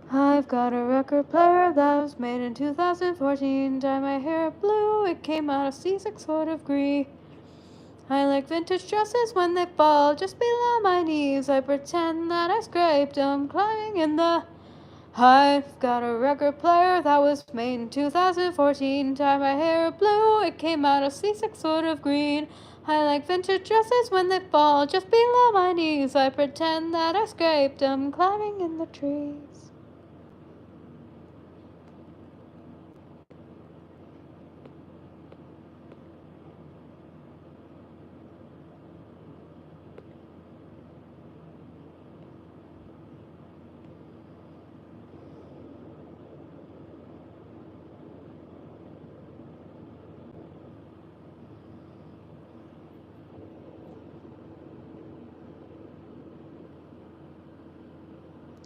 I've got a record player that was made in 2014. Dye my hair blue, it came out of C6 sort of green. I like vintage dresses when they fall just below my knees. I pretend that I scraped them climbing in the... I've got a record player that was made in 2014. Dye my hair blue, it came out of C6 sort of green. I like vintage dresses when they fall just below my knees. I pretend that I scraped them climbing in the trees.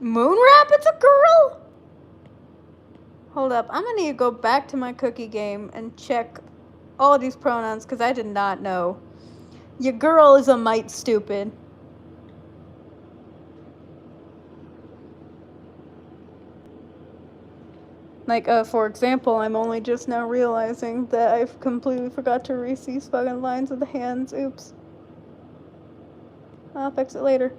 Moon Rabbit's a girl? Hold up, I'm gonna need to go back to my cookie game and check all these pronouns because I did not know. Your girl is a mite stupid. Like, for example, I'm only just now realizing that I've completely forgot to erase these fucking lines of the hands. Oops. I'll fix it later.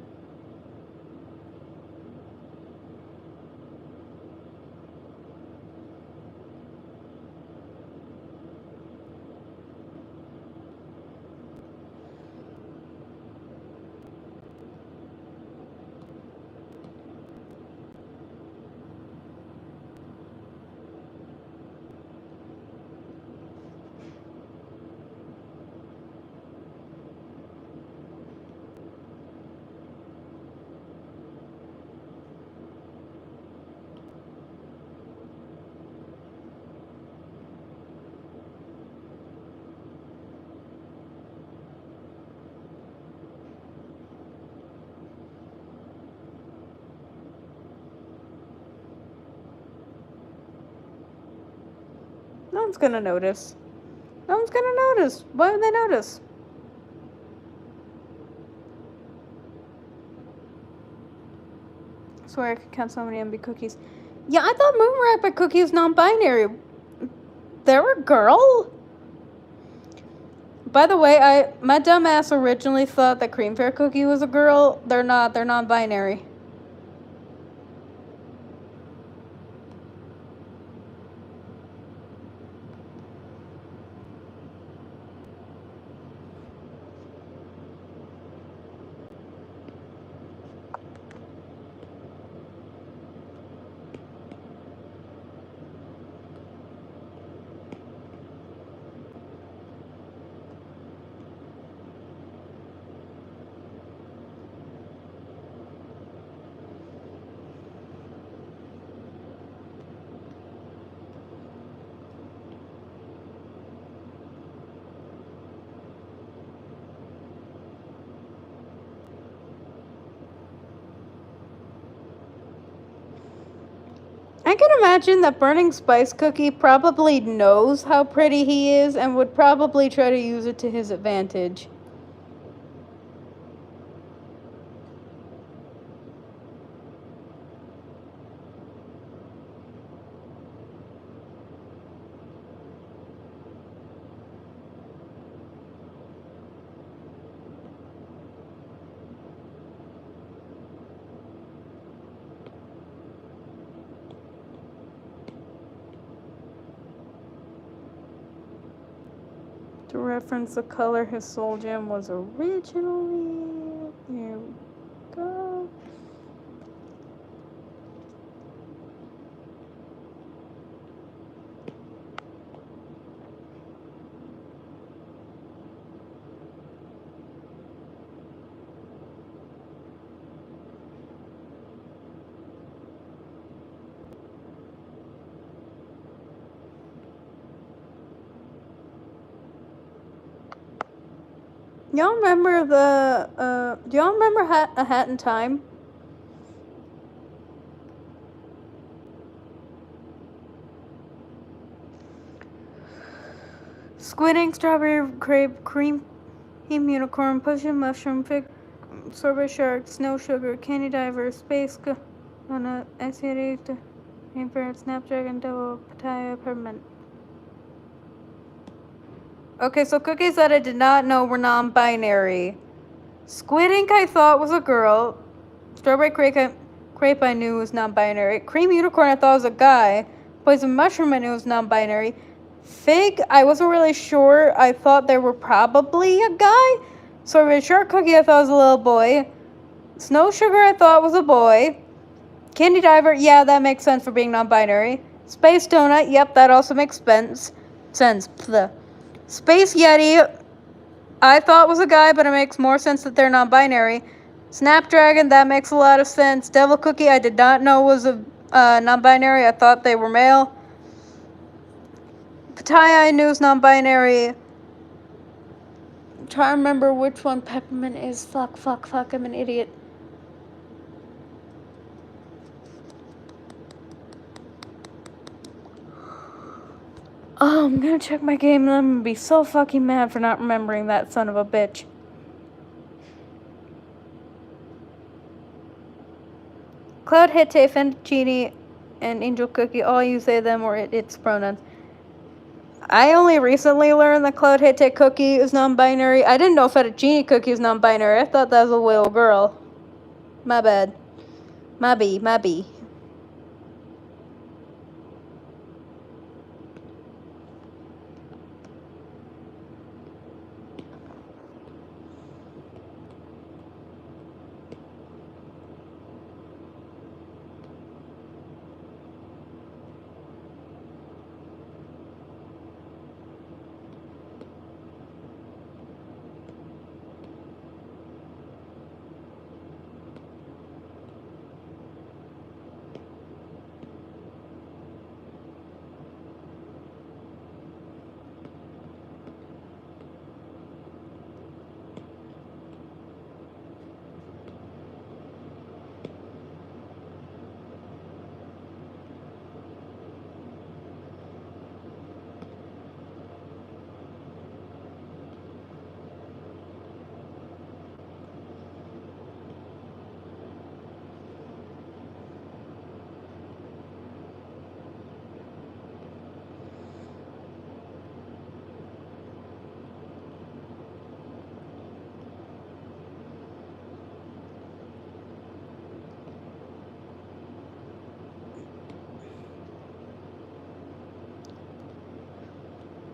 No one's gonna notice. No one's gonna notice. Why would they notice? I swear I could count so many MB cookies. Yeah, I thought Moon Rabbit cookie is non-binary. They're a girl? By the way, my dumbass originally thought that Cream Fair Cookie was a girl. They're not. They're non-binary. I can imagine that Burning Spice Cookie probably knows how pretty he is and would probably try to use it to his advantage. To reference the color his soul gem was originally. Here we go. Y'all remember do y'all remember A Hat in Time? Squid ink, strawberry crepe, cream unicorn, pushing mushroom, fig, sorbet shark, snow sugar, candy diver, space donut, SCD, rainbird, snapdragon, devil, pitaya, peppermint. Okay, so cookies that I did not know were non-binary. Squid ink I thought was a girl. Strawberry crepe I knew was non-binary. Cream unicorn I thought was a guy. Poison mushroom I knew was non-binary. Fig I wasn't really sure. I thought they were probably a guy. Sorbet shark cookie I thought was a little boy. Snow sugar I thought was a boy. Candy diver, yeah, that makes sense for being non-binary. Space donut, yep, that also makes sense. Space Yeti, I thought was a guy, but it makes more sense that they're non-binary. Snapdragon, that makes a lot of sense. Devil Cookie, I did not know was a non-binary. I thought they were male. Pitaya, I knew was non-binary. I'm trying to remember which one Peppermint is. Fuck, I'm an idiot. I'm gonna check my game and I'm gonna be so fucking mad for not remembering that son of a bitch. Cloud, Hete, Fettuccine, and Angel Cookie all use they, them, or its pronouns. I only recently learned that Cloud Hete Cookie is non-binary. I didn't know Fettuccine Cookie is non-binary. I thought that was a little girl. My bad. My B.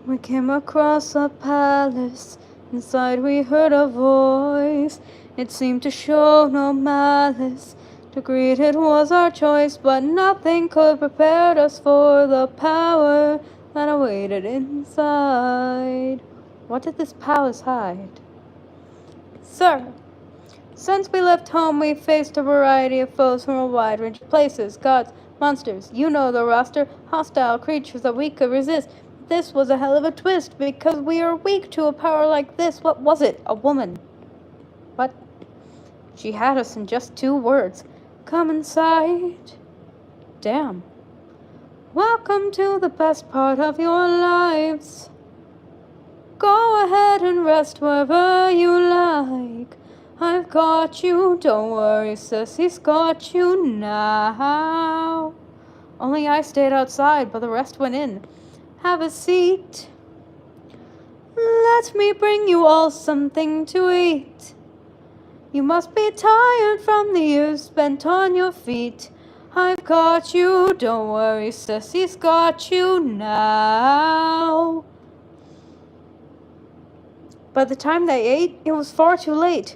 We came across a palace. Inside we heard a voice. It seemed to show no malice. To greet it was our choice, but nothing could prepare us for the power that awaited inside. What did this palace hide? Sir, since we left home, we faced a variety of foes from a wide range of places, gods, monsters, you know the roster, hostile creatures that we could resist. This was a hell of a twist, because we are weak to a power like this. What was it? A woman. What? She had us in just 2 words. Come inside. Damn. Welcome to the best part of your lives. Go ahead and rest wherever you like. I've got you, don't worry, sis, he's got you now. Only I stayed outside, but the rest went in. Have a seat. Let me bring you all something to eat. You must be tired from the years spent on your feet. I've got you, don't worry, sis, he's got you now. By the time they ate, it was far too late.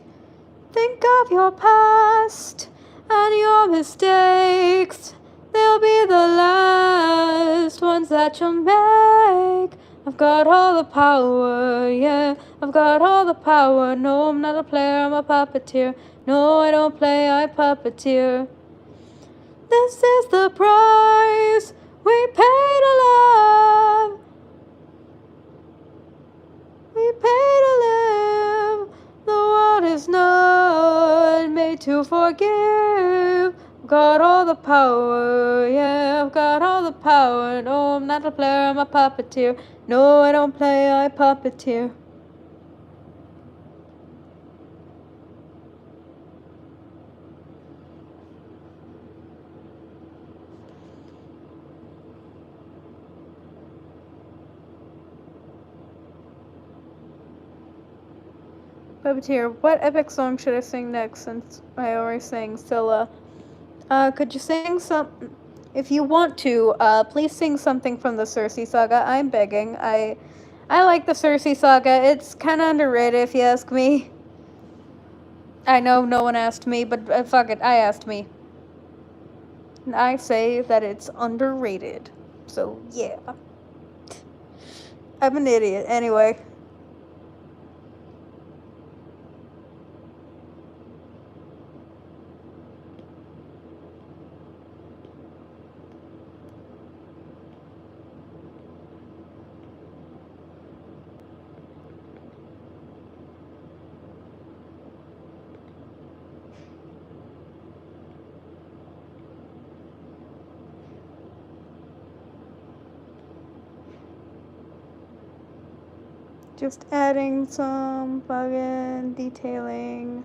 Think of your past and your mistakes. They'll be the last ones that you'll make. I've got all the power, yeah. I've got all the power. No, I'm not a player, I'm a puppeteer. No, I don't play, I puppeteer. This is the price we pay to love. We pay to live. The world is not made to forgive. I've got all the power, yeah, I've got all the power. No, I'm not a player, I'm a puppeteer. No, I don't play, I puppeteer. Puppeteer, what epic song should I sing next since I already sang Scylla? Could you sing some... If you want to, please sing something from the Circe Saga. I'm begging. I like the Circe Saga. It's kind of underrated if you ask me. I know no one asked me, but fuck it, I asked me. And I say that it's underrated. So, yeah. I'm an idiot. Anyway. Just adding some plugin detailing.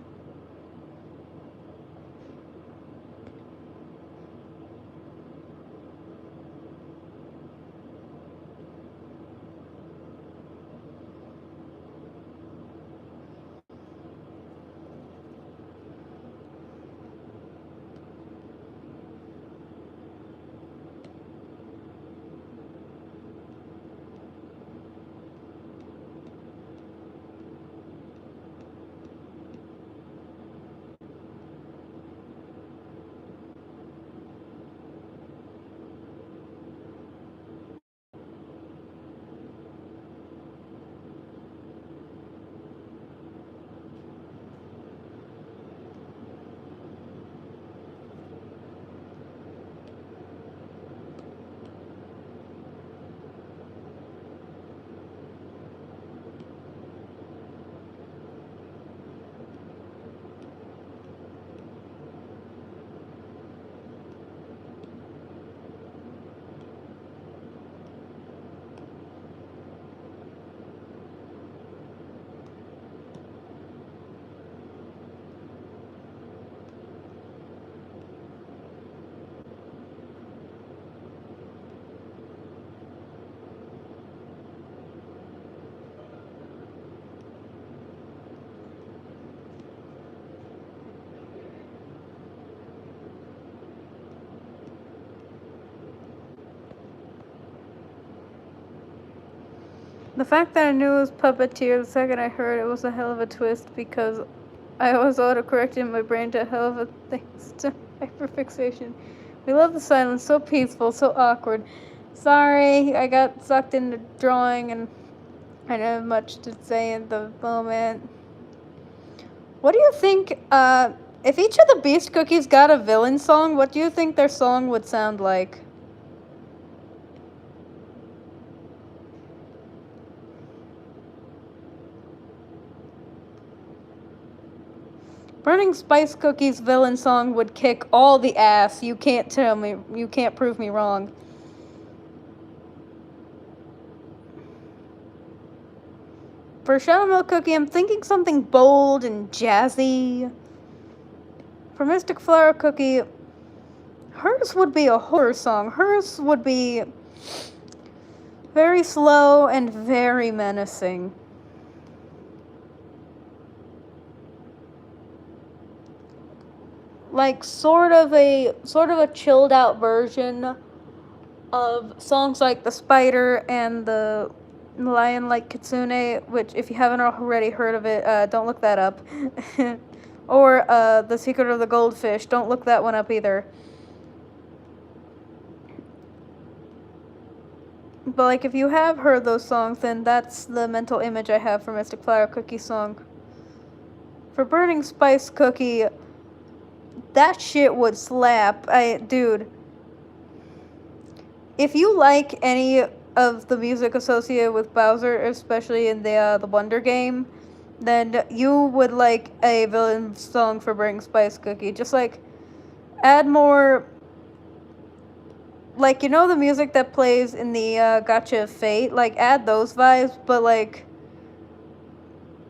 The fact that I knew it was Puppeteer the second I heard it was a hell of a twist because I was autocorrecting my brain to a hell of a thanks to hyperfixation. We love the silence, so peaceful, so awkward. Sorry, I got sucked into drawing and I don't have much to say at the moment. What do you think, if each of the Beast Cookies got a villain song, what do you think their song would sound like? Burning Spice Cookie's villain song would kick all the ass. You can't prove me wrong. For Shadow Milk Cookie, I'm thinking something bold and jazzy. For Mystic Flower Cookie, hers would be a horror song. Hers would be very slow and very menacing. Like sort of a chilled out version of songs like The Spider and the Lion Like Kitsune, which if you haven't already heard of it, don't look that up. Or The Secret of the Goldfish, don't look that one up either. But like if you have heard those songs, then that's the mental image I have for Mystic Flower Cookie song. For Burning Spice Cookie, that shit would slap. Dude, if you like any of the music associated with Bowser, especially in the Wonder game, then you would like a villain song for Burning Spice Cookie. Just like add more, like, you know the music that plays in the Gotcha of Fate? Like add those vibes, but like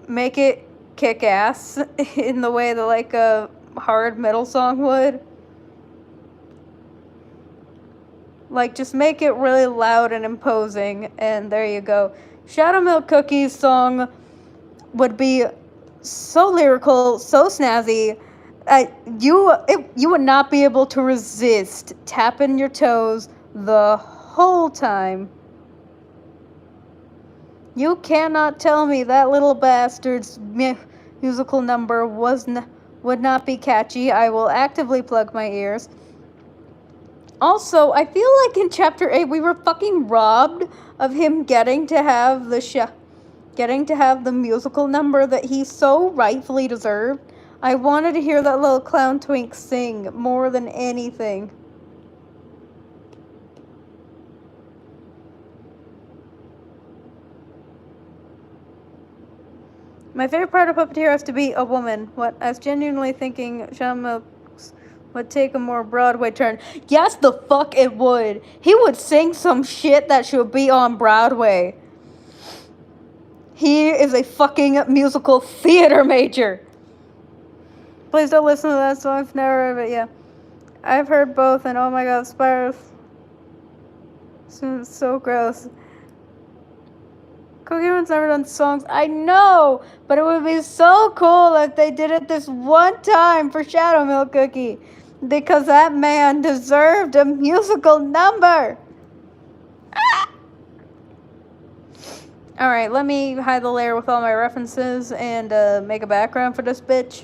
make it kick ass in the way that like a hard metal song would. Like, just make it really loud and imposing, and there you go. Shadow Milk Cookie's song would be so lyrical, so snazzy. You would not be able to resist tapping your toes the whole time. You cannot tell me that little bastard's musical number would not be catchy. I will actively plug my ears. Also, I feel like in Chapter 8 we were fucking robbed of him getting to have the musical number that he so rightfully deserved. I wanted to hear that little clown twink sing more than anything. My favorite part of Puppeteer has to be a woman. What I was genuinely thinking Shadow Milk would take a more Broadway turn. Yes, the fuck it would. He would sing some shit that should be on Broadway. He is a fucking musical theater major. Please don't listen to that song. I've never heard of it. Yeah, I've heard both, and oh my god, Spyro. It's so gross. Cookie Monster's never done songs. I know, but it would be so cool if they did it this one time for Shadow Milk Cookie, because that man deserved a musical number. Ah! All right, let me hide the layer with all my references and make a background for this bitch.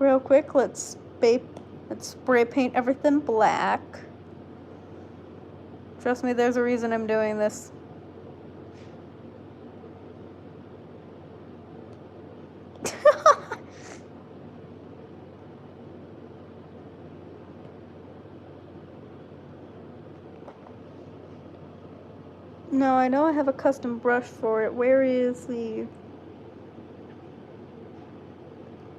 Real quick, let's spray paint everything black. Trust me, there's a reason I'm doing this. No, I know I have a custom brush for it. Where is the...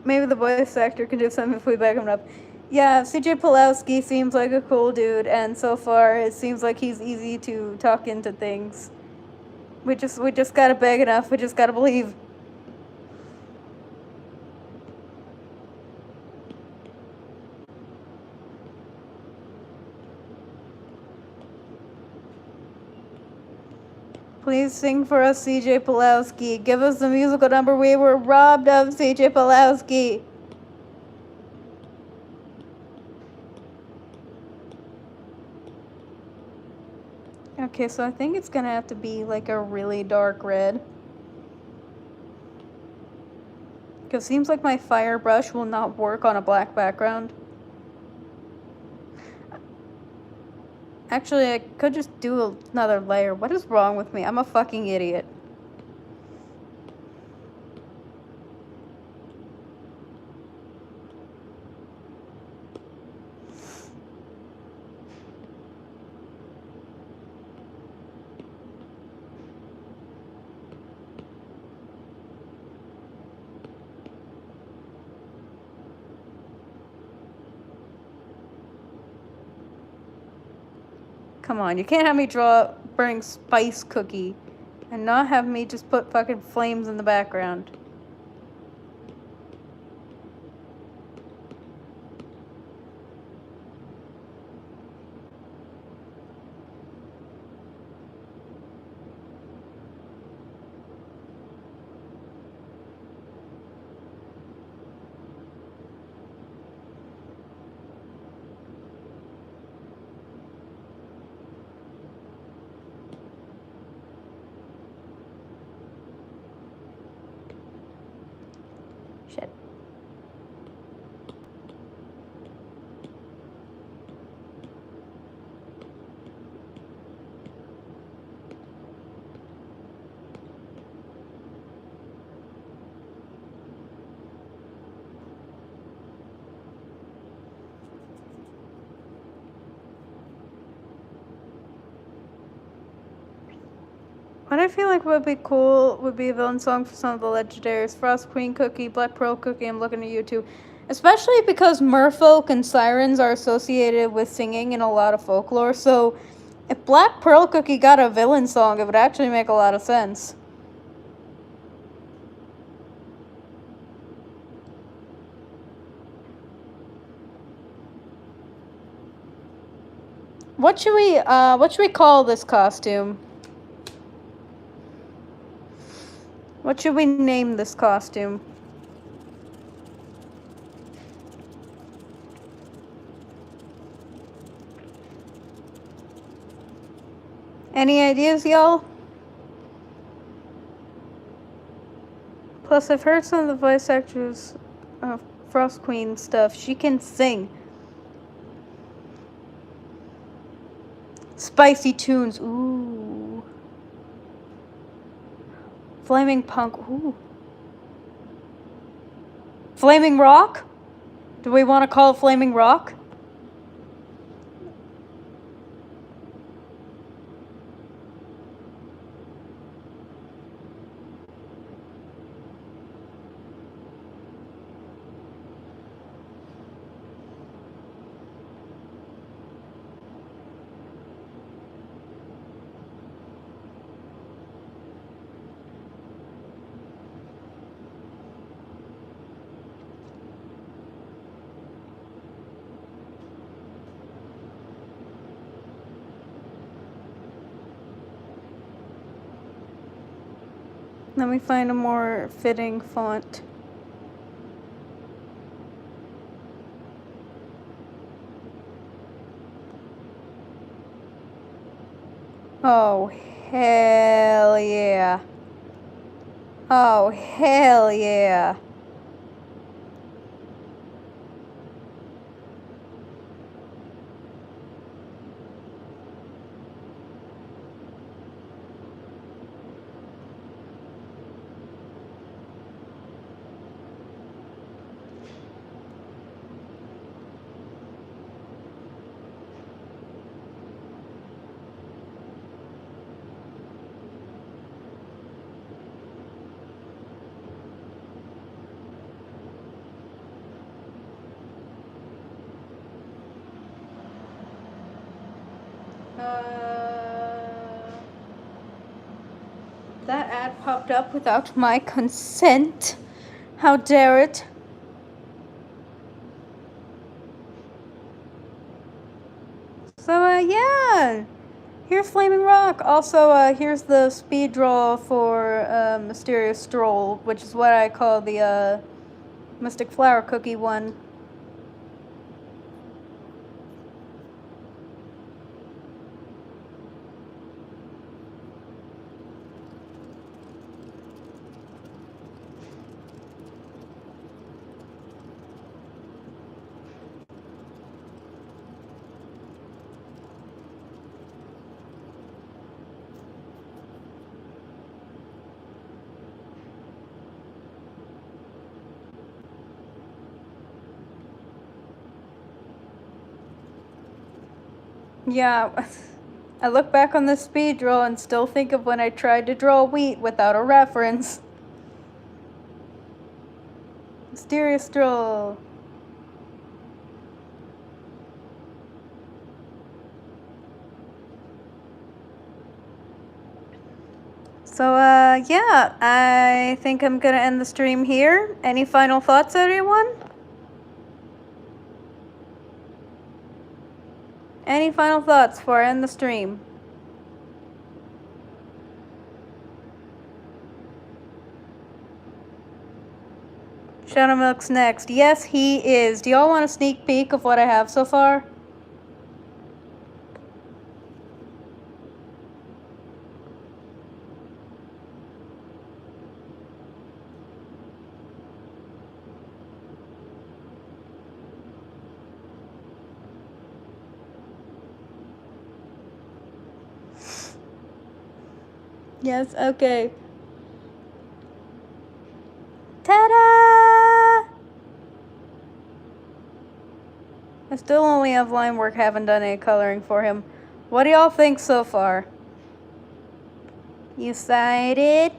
Maybe the voice actor can do something if we back him up. Yeah, CJ Pulowski seems like a cool dude, and so far it seems like he's easy to talk into things. We just gotta beg enough. We just gotta believe. Please sing for us, CJ Pulowski. Give us the musical number we were robbed of, CJ Pulowski. Okay, so I think it's gonna have to be like a really dark red. Because it seems like my fire brush will not work on a black background. Actually, I could just do another layer. What is wrong with me? I'm a fucking idiot. Come on, you can't have me draw burning spice cookie and not have me just put fucking flames in the background. Shit. What I feel like would be cool would be a villain song for some of the legendaries. Frost Queen Cookie, Black Pearl Cookie, I'm looking at you too. Especially because merfolk and sirens are associated with singing in a lot of folklore, so if Black Pearl Cookie got a villain song, it would actually make a lot of sense. What should we call this costume? What should we name this costume? Any ideas, y'all? Plus, I've heard some of the voice actors of Frost Queen stuff. She can sing. Spicy tunes. Ooh. Flaming punk. Ooh. Flaming rock? Do we want to call it Flaming Rock? Let me find a more fitting font. Oh, hell yeah. Oh, hell yeah. That ad popped up without my consent. How dare it? So, yeah. Here's Flaming Rock. Also, here's the speed draw for Mysterious Stroll, which is what I call the Mystic Flower Cookie one. Yeah, I look back on this speed draw and still think of when I tried to draw wheat without a reference. Mysterious Stroll. So, yeah, I think I'm gonna end the stream here. Any final thoughts, everyone? Any final thoughts before I end the stream? Shadow Milk's next. Yes, he is. Do y'all want a sneak peek of what I have so far? Yes, okay. Ta-da! I still only have line work, haven't done any coloring for him. What do y'all think so far? You excited?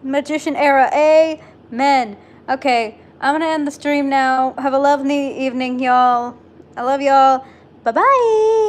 Magician era, amen. Okay, I'm gonna end the stream now. Have a lovely evening, y'all. I love y'all. Bye-bye.